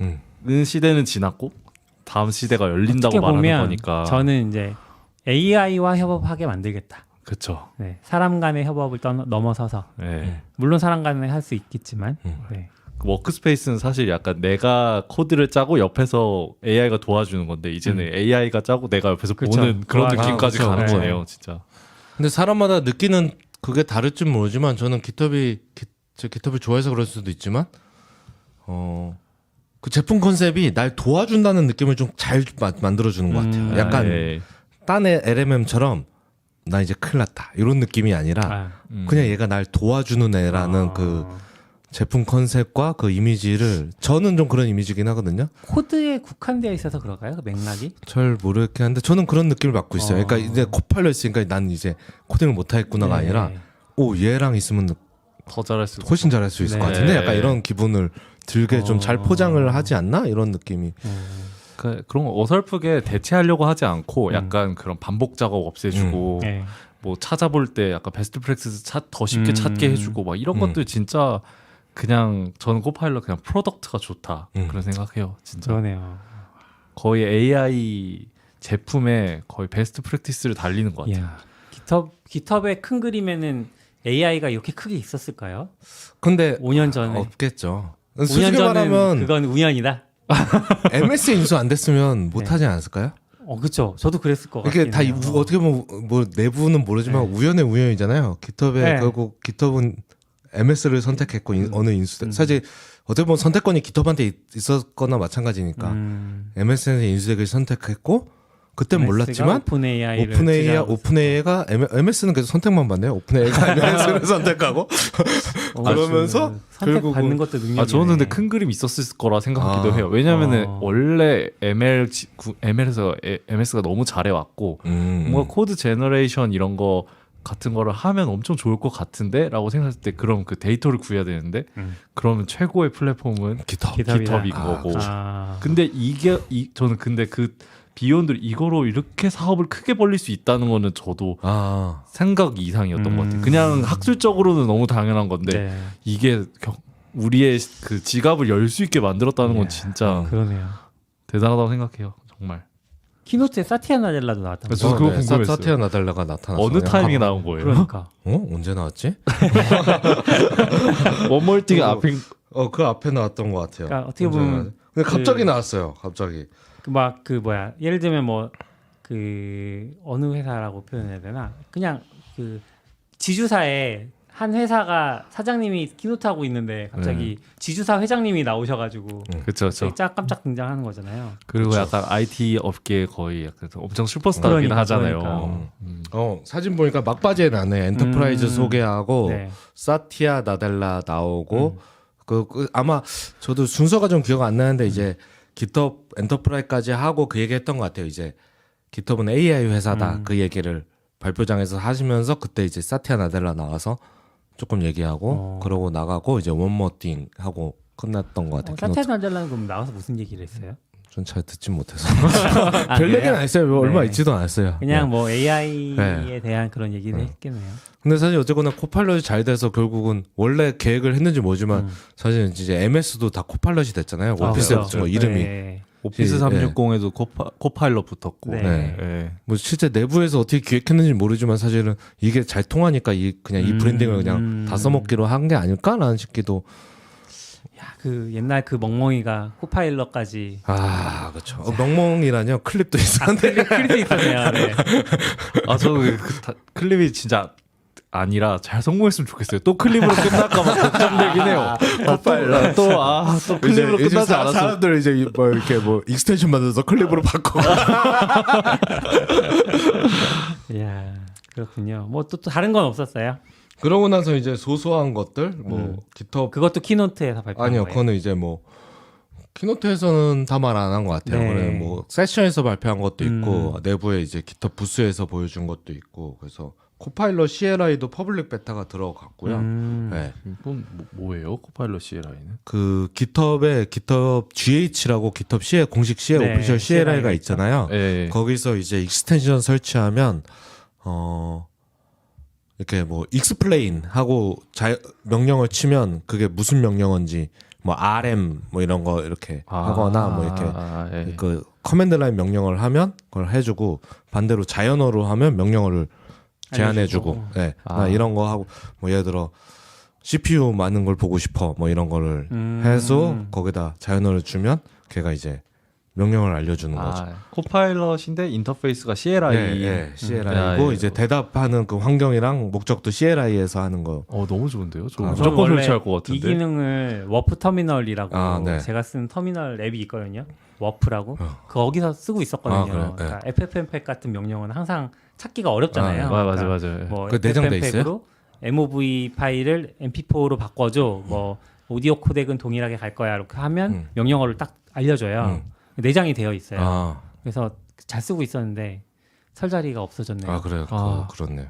음. 는 시대는 지났고 다음 시대가 열린다고 어떻게 말하는 보면 거니까. 저는 이제 AI와 협업하게 만들겠다. 그렇죠. 네, 사람 간의 협업을 넘어서서 네. 물론 사람 간에 할 수 있겠지만 네. 워크스페이스는 사실 약간 내가 코드를 짜고 옆에서 AI가 도와주는 건데 이제는 AI가 짜고 내가 옆에서 그쵸. 보는 그런 아, 느낌까지 그쵸. 가는 네. 거네요, 진짜. 근데 사람마다 느끼는 그게 다를지 모르지만 저는 깃허브를 좋아해서 그럴 수도 있지만 그 제품 컨셉이 날 도와준다는 느낌을 좀 잘 만들어주는 것 같아요. 약간 네. 딴의 LMM처럼 나 이제 큰일 났다 이런 느낌이 아니라 그냥 얘가 날 도와주는 애라는 그 제품 컨셉과 그 이미지를 저는 좀 그런 이미지긴 하거든요. 코드에 국한되어 있어서 그럴까요? 그 맥락이? 잘 모르겠긴 한데 저는 그런 느낌을 받고 있어요. 그러니까 이제 코팔로 있으니까 난 이제 코딩을 못 하겠구나가 네. 아니라 얘랑 있으면 더 잘할 수 있고. 훨씬 잘할 수 있을 네. 것 같은데 약간 이런 기분을 들게 좀 잘 어. 포장을 하지 않나 이런 느낌이. 그런 거 어설프게 대체하려고 하지 않고 약간 그런 반복 작업 없애주고 네. 뭐 찾아볼 때 약간 베스트 프랙티스 더 쉽게 찾게 해주고 막 이런 것들 진짜 그냥 저는 코파일럿 그냥 프로덕트가 좋다 그런 생각해요. 진짜 그러네요. 거의 AI 제품에 거의 베스트 프랙티스를 달리는 것 같아요. 이야. 깃허브의 큰 그림에는 AI가 이렇게 크게 있었을까요? 근데 5년 전에. 없겠죠. 5년 솔직히 전은 말하면 그건 우연이다. MS 인수 안 됐으면 못 하지 않았을까요? 그렇죠. 저도 그랬을 것 같아요. 이게 다 어떻게 보면 뭐 내부는 모르지만 우연의 우연이잖아요. 깃허브에 네. 결국 깃허브는 MS를 선택했고 어느 인수 사실 어떻게 보면 선택권이 깃허브한테 있었거나 마찬가지니까 MS는 인수되기를 선택했고 그땐 몰랐지만 오픈AI가 MS는 계속 선택만 받네요. 오픈AI가 MS를 선택하고 그러면서 선택 결국은 받는 것도 능력이네. 저는 근데 큰 그림 있었을 거라 생각하기도 해요. 왜냐하면은 원래 ML에서 MS가 너무 잘해왔고 뭔가 코드 제너레이션 이런 거 같은 거를 하면 엄청 좋을 것 같은데라고 생각했을 때 그럼 그 데이터를 구해야 되는데 그러면 최고의 플랫폼은 깃허브인 거고. 근데 저는 근데 그 비욘드 이거로 이렇게 사업을 크게 벌릴 수 있다는 거는 저도 생각 이상이었던 것 같아요. 그냥 학술적으로는 너무 당연한 건데 이게 우리의 그 지갑을 열 수 있게 만들었다는 건 진짜 그러네요. 대단하다고 생각해요. 정말. 키노트에 사티아 나델라도 나왔다고. 저도 그거 궁금했어요. 사티아 나달라가 나타났어요. 어느 타이밍에 나온 거예요? 그러니까. 언제 나왔지? 원몰띵 앞에 그 앞에 나왔던 것 같아요. 그러니까 어떻게 보면 근데 갑자기 나왔어요. 갑자기. 예를 들면 어느 회사라고 표현해야 되나? 그냥 그 지주사에 한 회사가 사장님이 키노트 하고 있는데 갑자기 지주사 회장님이 나오셔가지고 그렇죠. 깜짝 등장하는 거잖아요. 그리고 약간 IT 업계 거의 약간 엄청 슈퍼스타긴 하잖아요. 사진 보니까 막바지에 나네. 엔터프라이즈 소개하고 네. 사티아 나델라 나오고 아마 저도 순서가 좀 기억 안 나는데 이제 깃허브 엔터프라이즈까지 하고 그 얘기했던 것 같아요. 이제 깃허브는 AI 회사다 그 얘기를 발표장에서 하시면서 그때 이제 사티아 나델라 나와서 조금 얘기하고 그러고 나가고 이제 원모띵 하고 끝났던 것 같아요. 사태 나델라는 그럼 나와서 무슨 얘기를 했어요? 전 잘 듣지 못해서 아, 별 그래요? 얘기는 안 했어요. 얼마 네. 있지도 않았어요. 그냥 네. 뭐 AI에 네. 대한 그런 얘기를 했겠네요. 근데 사실 어쨌거나 코파일럿이 잘 돼서 결국은 원래 계획을 했는지 모르지만 사실 이제 MS도 다 코파일럿이 됐잖아요. 오피스 그렇죠. 같은 거 이름이. 네. 오피스 예. 360에도 코파일럿 붙었고. 네. 예. 뭐 실제 내부에서 어떻게 기획했는지 모르지만 사실은 이게 잘 통하니까 그냥 이 브랜딩을 그냥 다 써먹기로 한 게 아닐까라는 싶기도. 야, 그 옛날 그 멍멍이가 코파일럿까지 아 그렇죠. 멍멍이라뇨 클립도 있었는데. 클립도 있었네요. 네. 아, 저 클립이 진짜 아니라 잘 성공했으면 좋겠어요. 또 클립으로 끝날까봐 걱정되긴 해요. 또 클립으로 끝나지 않았어. 사람들 이제 뭐 이렇게 뭐 익스텐션 만들어서 클립으로 바꿔. 이야, 그렇군요. 뭐 또 다른 건 없었어요? 그러고 나서 이제 소소한 것들 뭐 깃허브 그것도 키노트에서 발표한 아니요, 거예요? 그거는 이제 뭐 키노트에서는 다 말 안 한 것 같아요. 네. 그래 뭐 세션에서 발표한 것도 있고 내부에 이제 깃허브 부스에서 보여준 것도 있고 그래서 코파일럿 CLI도 퍼블릭 베타가 들어갔고요. 네. 이건 뭐예요? 코파일럿 CLI는? 그 깃허브에 깃허브 GH라고 깃허브 CL 공식 CL 네, 오피셜 CLI가 CLI 가 있잖아요. 예. 거기서 이제 익스텐션 설치하면 이렇게 뭐 explain 하고 명령을 치면 그게 무슨 명령어인지 뭐 RM 뭐 이런 거 이렇게 하거나 뭐 이렇게 예. 그 커맨드 라인 명령을 하면 그걸 해주고 반대로 자연어로 하면 명령어를 제안해주고 네. 이런 거 하고 뭐 예를 들어 CPU 많은 걸 보고 싶어 뭐 이런 거를 해서 거기다 자연어를 주면 걔가 이제 명령을 알려주는 거죠. 코파일럿인데 인터페이스가 CLI. 네, CLI고 야, 이제 대답하는 그 환경이랑 목적도 CLI에서 하는 거. 너무 좋은데요? 저 아, 무조건 원래 설치할 것 같은데. 이 기능을 워프 터미널이라고 네. 제가 쓴 터미널 앱이 있거든요. 워프라고 거기서 쓰고 있었거든요. 그래요? 네. 그러니까 FFmpeg 같은 명령어는 항상 찾기가 어렵잖아요. 맞아요. 뭐 그 내장돼 FFmpeg으로 MOV 파일을 MP4로 바꿔줘. 뭐 오디오 코덱은 동일하게 갈 거야. 이렇게 하면 명령어를 딱 알려줘요. 내장이 되어 있어요. 그래서 잘 쓰고 있었는데 설 자리가 없어졌네요. 그래요. 그렇네요.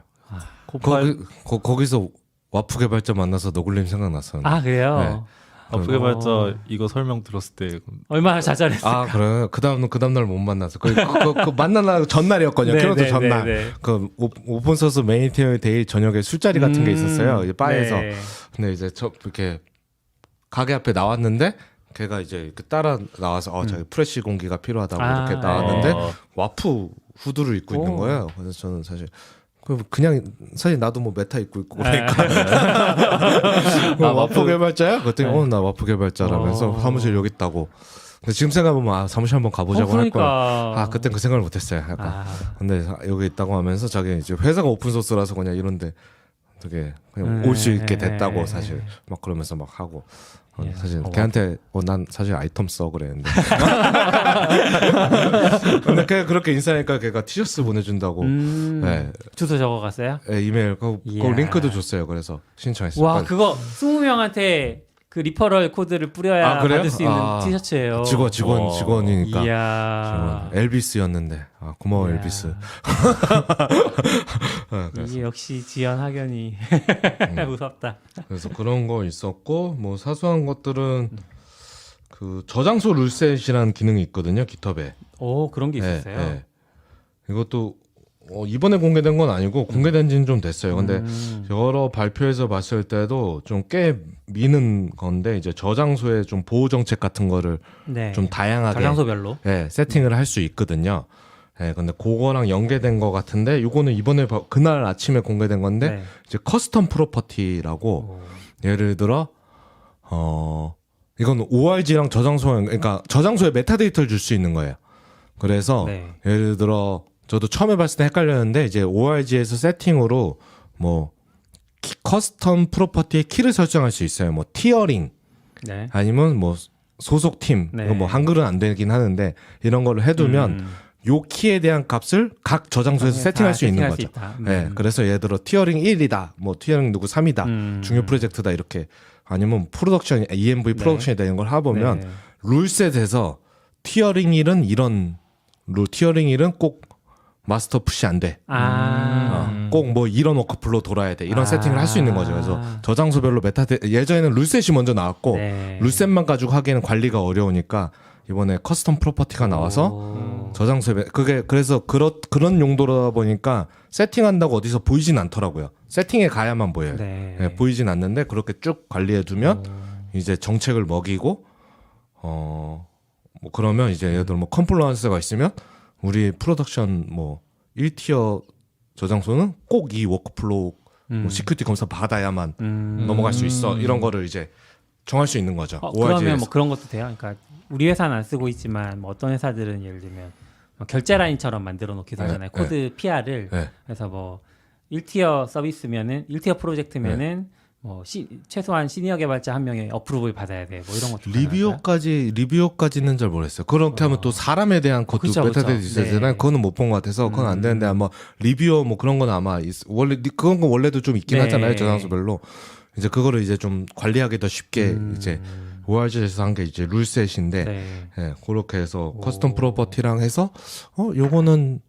거기서 와프 개발자 만나서 너굴님 생각났었는데. 그래요? 와프 개발자 이거 설명 들었을 때 얼마나 좌절했어요. 그래요. 그 다음날 못 만나서 그 만나는 전날이었거든요. 키노트 전날. 그 오픈 소스 메인테어 데이 저녁에 술자리 같은 게 있었어요. 이제 바에서. 네. 근데 이제 이렇게 가게 앞에 나왔는데 걔가 이제 이렇게 따라 나와서 자기 프레시 공기가 필요하다고 이렇게 나왔는데 와프 후드를 입고 있는 거예요. 그래서 저는 사실 그냥 사실 나도 뭐 메타 입고 있고 그러니까 와프 개발자야? 그랬더니 나 와프 개발자라면서 사무실 여기 있다고. 근데 지금 생각해보면 사무실 한번 가보자고 할 거야. 그땐 그 생각을 못했어요. 약간. 근데 여기 있다고 하면서 자기 이제 회사가 오픈 소스라서 그냥 이런데 되게 그냥 올 수 있게 됐다고 사실 막 그러면서 막 하고. 사실 걔한테 난 사실 아이템 써 그랬는데 근데 걔 그렇게 인사하니까 걔가 티셔츠 보내준다고 네. 주소 적어갔어요? 네, 이메일 그 링크도 줬어요. 그래서 신청했어요. 와 그거 20명한테 그 리퍼럴 코드를 뿌려야 받을 수 있는 티셔츠예요. 직원이니까. 이야. 엘비스였는데 고마워 엘비스. 이게 역시 지연 학연이 무섭다. 그래서 그런 거 있었고 뭐 사소한 것들은 그 저장소 룰셋이라는 기능이 있거든요 깃허브에. 그런 게 있었어요. 네. 이것도 이번에 공개된 건 아니고 공개된 지는 좀 됐어요. 근데 여러 발표에서 봤을 때도 좀 꽤 미는 건데 이제 저장소에 좀 보호 정책 같은 거를 좀 다양하게 저장소별로 세팅을 할 수 있거든요. 근데 그거랑 연계된 거 같은데 이거는 이번에 그날 아침에 공개된 건데 이제 커스텀 프로퍼티라고 예를 들어 이건 ORG랑 그러니까 저장소에 메타데이터를 줄 수 있는 거예요. 그래서 예를 들어 저도 처음에 봤을 때 헷갈렸는데 이제 ORG에서 세팅으로 뭐 커스텀 프로퍼티의 키를 설정할 수 있어요. 뭐 티어링 아니면 뭐 소속 팀 이거 뭐 한글은 안 되긴 하는데 이런 거를 해두면 요 키에 대한 값을 각 저장소에서 세팅할 수 있는 거죠. 그래서 예를 들어 티어링 1이다, 뭐 티어링 누구 3이다, 중요 프로젝트다 이렇게 아니면 프로덕션 EMV 프로덕션이다 이런 걸 해보면 룰셋에서 티어링 1은 이런 티어링 1은 꼭 마스터 푸시 안 돼. 꼭 뭐 이런 워크플로 돌아야 돼. 이런 세팅을 할 수 있는 거죠. 그래서 저장소별로 예전에는 룰셋이 먼저 나왔고 네. 룰셋만 가지고 하기에는 관리가 어려우니까 이번에 커스텀 프로퍼티가 나와서 저장소에 그래서 그런 용도다 보니까 세팅한다고 어디서 보이진 않더라고요. 세팅에 가야만 보여요. 네. 네, 보이진 않는데 그렇게 쭉 관리해 두면 이제 정책을 먹이고 뭐 그러면 이제 예를 들어 뭐 컴플라이언스가 있으면 우리 프로덕션 뭐 1티어 저장소는 꼭 이 워크플로우 뭐 시큐리티 검사 받아야만 넘어갈 수 있어. 이런 거를 이제 정할 수 있는 거죠. 그러면 뭐 그런 것도 돼요. 그러니까 우리 회사는 안 쓰고 있지만 뭐 어떤 회사들은 예를 들면 뭐 결제 라인처럼 만들어 놓기도 하잖아요. 코드 PR을. 그래서 뭐 1티어 서비스면은 1티어 프로젝트면은 뭐 최소한 시니어 개발자 한 명의 어프로브를 받아야 돼. 뭐 이런 것도 리뷰어까지는 잘 모르겠어요. 그렇게 하면 또 사람에 대한 것도 메타데이터 있어야잖아요. 그거는 못 본 것 같아서 그건 안 되는데 아마 리뷰어 뭐 그런 건 아마 원래 그건 원래도 좀 있긴 하잖아요. 저장소별로. 이제 그거를 이제 좀 관리하기 더 쉽게 이제 ORG에서 한 게 이제 룰셋인데 그렇게 해서 커스텀 프로퍼티랑 해서 요거는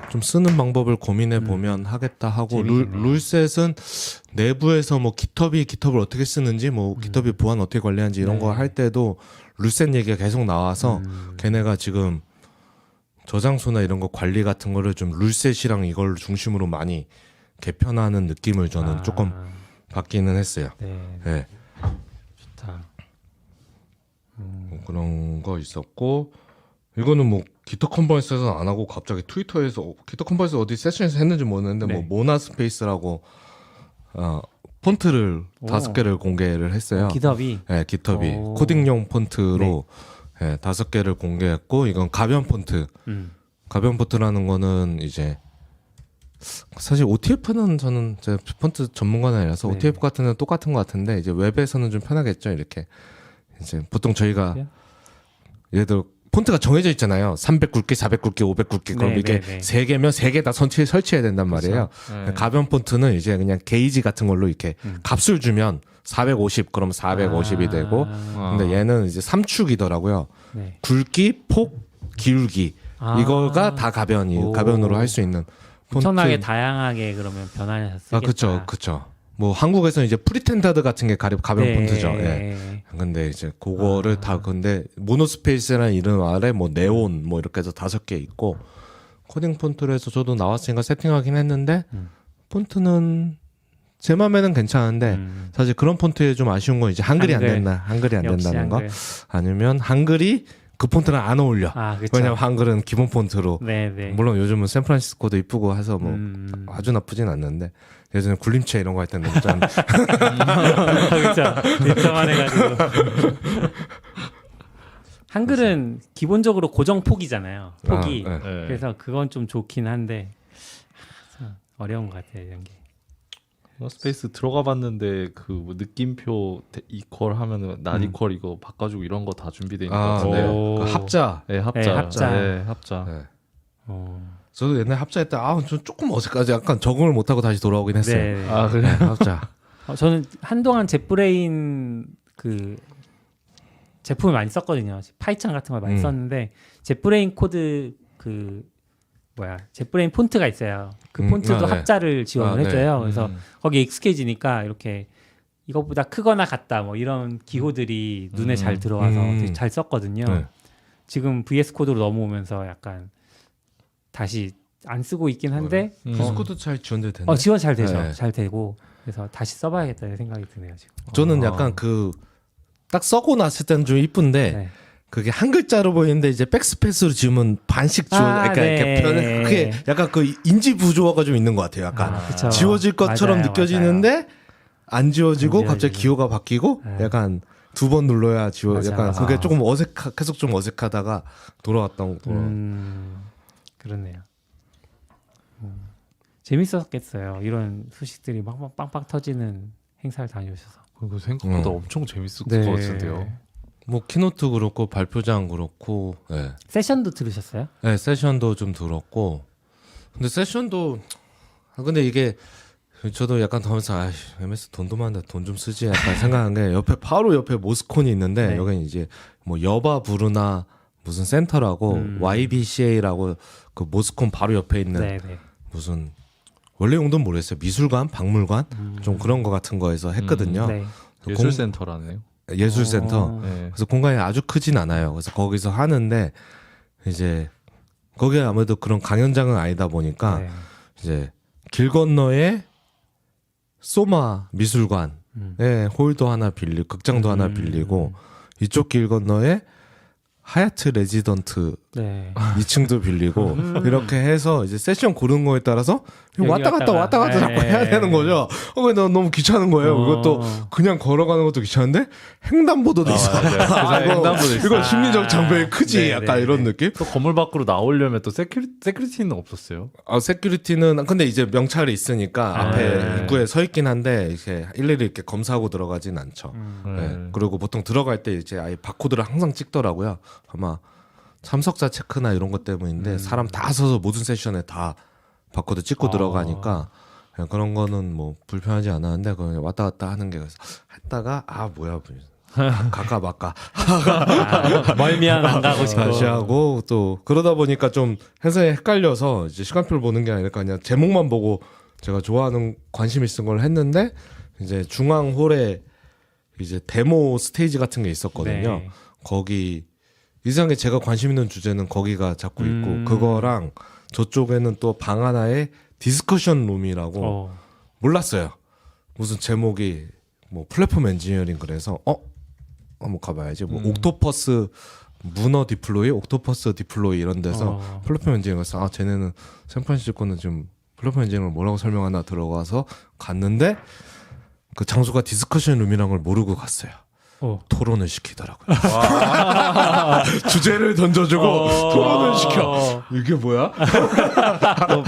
좀 쓰는 방법을 고민해 보면 하겠다 하고 룰셋은 내부에서 뭐 깃허브를 어떻게 쓰는지 뭐 깃허브 보안 어떻게 관리하는지 이런 거 할 때도 룰셋 얘기가 계속 나와서 걔네가 지금 저장소나 이런 거 관리 같은 거를 좀 룰셋이랑 이걸 중심으로 많이 개편하는 느낌을 저는 조금 받기는 했어요. 네. 좋다. 뭐 그런 거 있었고 이거는 뭐 기터 컨퍼런스에서 안 하고 갑자기 트위터에서 기터 컨퍼런스 어디 세션에서 했는지 모르는데 뭐 모나 스페이스라고 폰트를 5개를 공개를 했어요. 깃허브이. 네, 깃허브이 코딩용 폰트로 5개를 공개했고 이건 가변 폰트. 가변 폰트라는 거는 이제 사실 OTF는 저는 제 폰트 전문가는 아니라서 OTF 같은 건 똑같은 것 같은데 이제 웹에서는 좀 편하겠죠. 이렇게 이제 보통 저희가 예를 들어 폰트가 정해져 있잖아요. 300굵기, 400굵기, 500굵기. 그럼 이게 3개면 3개 다 설치해야 된단 말이에요. 가변 폰트는 이제 그냥 게이지 같은 걸로 이렇게 값을 주면 450 그럼 450이 되고 근데 얘는 이제 3축이더라고요. 굵기, 폭, 기울기. 이거가 다 가변으로 할 수 있는 폰트. 엄청나게 다양하게 그러면 변환해서 쓰겠다. 그렇죠. 뭐 한국에서는 이제 프리텐더드 같은 게 가변 폰트죠. 근데 이제 그거를 다 근데 모노스페이스라는 이름 아래 뭐 네온 뭐 이렇게 해서 5개 있고 코딩 폰트로 해서 저도 나왔으니까 세팅하긴 했는데 폰트는 제 맘에는 괜찮은데 사실 그런 폰트에 좀 아쉬운 건 이제 한글이 안 된다는 거. 아니면 한글이 그 폰트랑 안 어울려. 왜냐면 한글은 기본 폰트로. 물론 요즘은 샌프란시스코도 이쁘고 해서 뭐 아주 나쁘진 않는데 예전에 굴림체 이런 거 할 때는 좀 그렇죠. 진짜만 해가지고. 한글은 기본적으로 고정 폭이잖아요. 폭이. 그래서 그건 좀 좋긴 한데 어려운 것 같아요. 이런 게. 스페이스 들어가 봤는데 그뭐 느낌표 이퀄 하면은 난 이퀄 이거 바꿔주고 이런 거 다 준비돼 있는 것 같은데요. 그 합자. 합자. 저도 옛날 합자할 때 저 조금 어색하지 약간 적응을 못하고 다시 돌아오긴 했어요. 그래. 합자. 저는 한동안 젯브레인 그 제품을 많이 썼거든요. 파이썬 같은 걸 많이 썼는데 젯브레인 코드 젯브레인 폰트가 있어요. 그 폰트도 합자를 지원을 해줘요. 그래서 거기 익숙해지니까 이렇게 이것보다 크거나 같다 뭐 이런 기호들이 눈에 잘 들어와서 되게 잘 썼거든요. 지금 VS 코드로 넘어오면서 약간 다시 안 쓰고 있긴 한데 VS 코드 잘 지원될 텐데. 지원 잘 되죠. 잘 되고 그래서 다시 써봐야겠다는 생각이 드네요. 지금. 저는 약간 딱 써고 났을 때는 좀 이쁜데 그게 한 글자로 보이는데 이제 백스페이스로 지우면 반씩 그게 약간 그 인지 부조화가 좀 있는 것 같아요. 약간 지워질 것처럼 느껴지는데 안 지워지고 갑자기 기호가 바뀌고 약간 2번 눌러야 약간 그게 조금 계속 좀 어색하다가 돌아왔던 그렇네요. 재밌었겠어요. 이런 소식들이 막 빵빵 터지는 행사를 다녀오셔서. 그리고 생각보다 엄청 재밌을 것 같은데요. 뭐 키노트 그렇고 발표장 그렇고 세션도 들으셨어요? 네, 세션도 좀 들었고 근데 세션도 근데 이게 저도 약간 더면서 MS 돈도 많은데 돈 좀 쓰지 약간 생각한 게 바로 옆에 모스콘이 있는데 여기는 이제 뭐 여바 부르나 무슨 센터라고 YBCA라고 그 모스콘 바로 옆에 있는 네네. 무슨 원래 용도는 모르겠어요. 미술관, 박물관 좀 그런 거 같은 거에서 했거든요. 네. 예술센터라네요. 예술센터. 네. 그래서 공간이 아주 크진 않아요. 그래서 거기서 하는데 이제 거기에 아무래도 그런 강연장은 아니다 보니까 네. 이제 길 건너에 소마 미술관에 홀도 하나 빌리고 극장도 하나 빌리고 이쪽 길 건너에 하얏트 레지던트 네. 2층도 빌리고 이렇게 해서 이제 세션 고르는 거에 따라서 여기 왔다 갔다 왔다가. 자꾸 해야 되는 거죠. 근데 너무 귀찮은 거예요. 이것도 그냥 걸어가는 것도 귀찮은데 횡단보도도 있어. 맞아요. 횡단보도 있어. 이거 심리적 장벽이 크지. 네, 약간 네, 이런 네. 느낌? 또 건물 밖으로 나오려면 또 세큐리티는 없었어요. 세큐리티는 근데 이제 명찰이 있으니까 앞에 네. 입구에 서 있긴 한데 이렇게 일일이 이렇게 검사하고 들어가진 않죠. 네. 그리고 보통 들어갈 때 이제 아예 바코드를 항상 찍더라고요. 아마 참석자 체크나 이런 것 때문인데 사람 다 서서 모든 세션에 다 바코드 찍고 들어가니까 그런 거는 뭐 불편하지 않았는데 그냥 왔다 갔다 하는 게 그래서 했다가 뭐야 갈까 말까 멀미안 안 가고 싶고. 다시 하고 또 그러다 보니까 좀 해석이 헷갈려서 이제 시간표를 보는 게 아니라 그냥 제목만 보고 제가 좋아하는 관심 있는 걸 했는데 이제 중앙 홀에 이제 데모 스테이지 같은 게 있었거든요. 네. 거기 이상하게 제가 관심 있는 주제는 거기가 자꾸 있고 그거랑 저쪽에는 또 방 하나에 디스커션 룸이라고 몰랐어요. 무슨 제목이 뭐 플랫폼 엔지니어링 그래서 한번 가봐야지. 뭐 옥토퍼스 문어 디플로이, 옥토퍼스 디플로이 이런 데서 플랫폼 엔지니어링에서 쟤네는 샌프란시스코는 지금 플랫폼 엔지니어링을 뭐라고 설명하나 들어가서 갔는데 그 장소가 디스커션 룸이란 걸 모르고 갔어요. 토론을 시키더라고요. 주제를 던져주고 토론을 시켜. 이게 뭐야?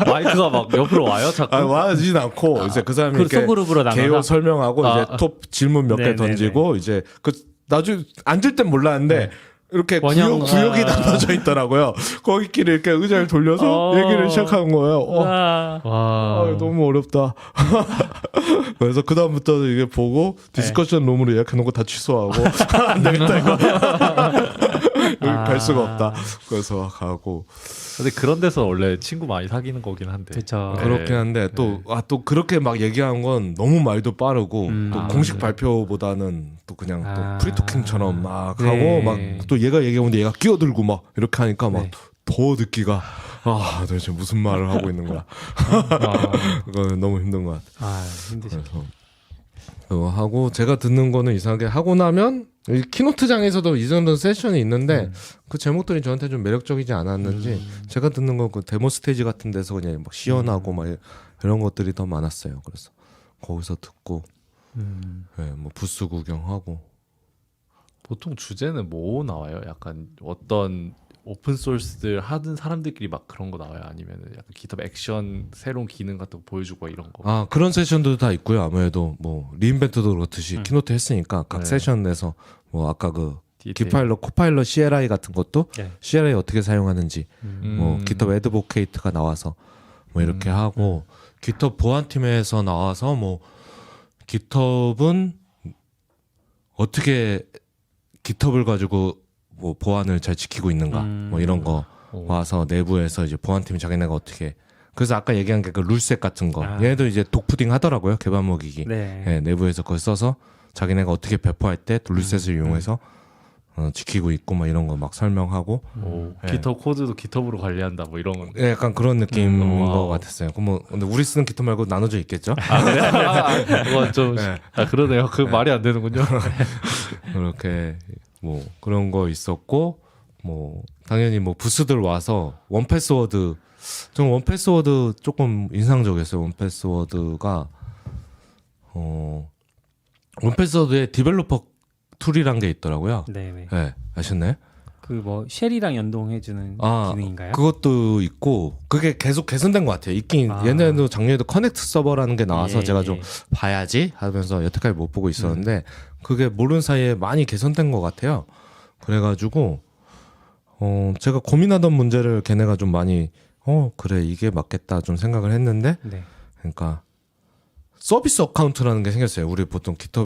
마이크가 막 옆으로 와요, 자꾸. 와진 않고 이제 그 사람이 이렇게 소그룹으로 나눠서 개요 설명하고 이제 톱 질문 몇 개 네네네. 던지고 이제 그 나중에 앉을 땐 몰랐는데 이렇게 원형, 구역이 나눠져 있더라고요. 거기끼리 이렇게 의자를 돌려서 얘기를 시작하는 거예요. 너무 어렵다. 그래서 그 다음부터 이게 보고 디스커션 룸으로 예약해놓은 거 다 취소하고 안 되겠다 이거. 여기 갈 수가 없다. 그래서 가고. 근데 그런 데서 원래 친구 많이 사귀는 거긴 한데. 그렇죠. 그렇긴 한데 또 그렇게 막 얘기하는 건 너무 말도 빠르고 또 공식 발표보다는 또 그냥 또 프리토킹처럼 막 하고 막 또 얘가 얘기하는데 얘가 끼어들고 막 이렇게 하니까 막 더 듣기가 도대체 무슨 말을 하고 있는 거야. 그거는 너무 힘든 것 같아. 힘드죠. 그거 하고 제가 듣는 거는 이상하게 하고 나면 이 키노트장에서도 이 정도 세션이 있는데 그 제목들이 저한테 좀 매력적이지 않았는지 제가 듣는 건 그 데모 스테이지 같은 데서 그냥 막 시연하고 막 이런 것들이 더 많았어요. 그래서 거기서 듣고 뭐 부스 구경하고. 보통 주제는 뭐 나와요? 약간 어떤 오픈 소스들 하는 사람들끼리 막 그런 거 나와요? 아니면 약간 GitHub 액션 새로운 기능 같은 거 보여주고 이런 거? 그런 세션도 다 있고요. 아무래도 뭐 리인벤트도 그렇듯이 키노트 했으니까 각 세션에서 뭐 아까 그 기파일럿, 코파일럿, CLI 같은 것도 CLI 어떻게 사용하는지 뭐 GitHub 애드보케이트가 나와서 뭐 이렇게 하고 GitHub 보안팀에서 나와서 뭐 GitHub은 어떻게 GitHub을 가지고 뭐 보안을 잘 지키고 있는가 뭐 이런 거 와서 내부에서 이제 보안팀이 자기네가 어떻게 그래서 아까 얘기한 게 그 룰셋 같은 거 얘네도 이제 독푸딩 하더라고요. 개발 먹이기 내부에서 그걸 써서 자기네가 어떻게 배포할 때 룰셋을 이용해서 지키고 있고 막 이런 거 막 설명하고 GitHub 코드도 GitHub으로 관리한다 뭐 이런 건. 약간 그런 느낌인 것 같았어요. 그럼 뭐 근데 우리 쓰는 GitHub 말고 나눠져 있겠죠? 그래? 그건 좀 그러네요. 그 말이 안 되는군요. 그렇게 뭐 그런 거 있었고 뭐 당연히 뭐 부스들 와서 원패스워드 좀 원패스워드 조금 인상적이었어요. 원패스워드가 원패스워드에 디벨로퍼 툴이란 게 있더라고요. 네네. 네, 아셨나요? 그 뭐 쉘이랑 연동해주는 기능인가요? 그것도 있고 그게 계속 개선된 것 같아요. 있긴 얘네도 작년에도 커넥트 서버라는 게 나와서 제가 좀 봐야지 하면서 여태까지 못 보고 있었는데 그게 모르는 사이에 많이 개선된 것 같아요. 그래가지고 제가 고민하던 문제를 걔네가 좀 많이 그래 이게 맞겠다 좀 생각을 했는데 그러니까 서비스 어카운트라는 게 생겼어요. 우리 보통 GitHub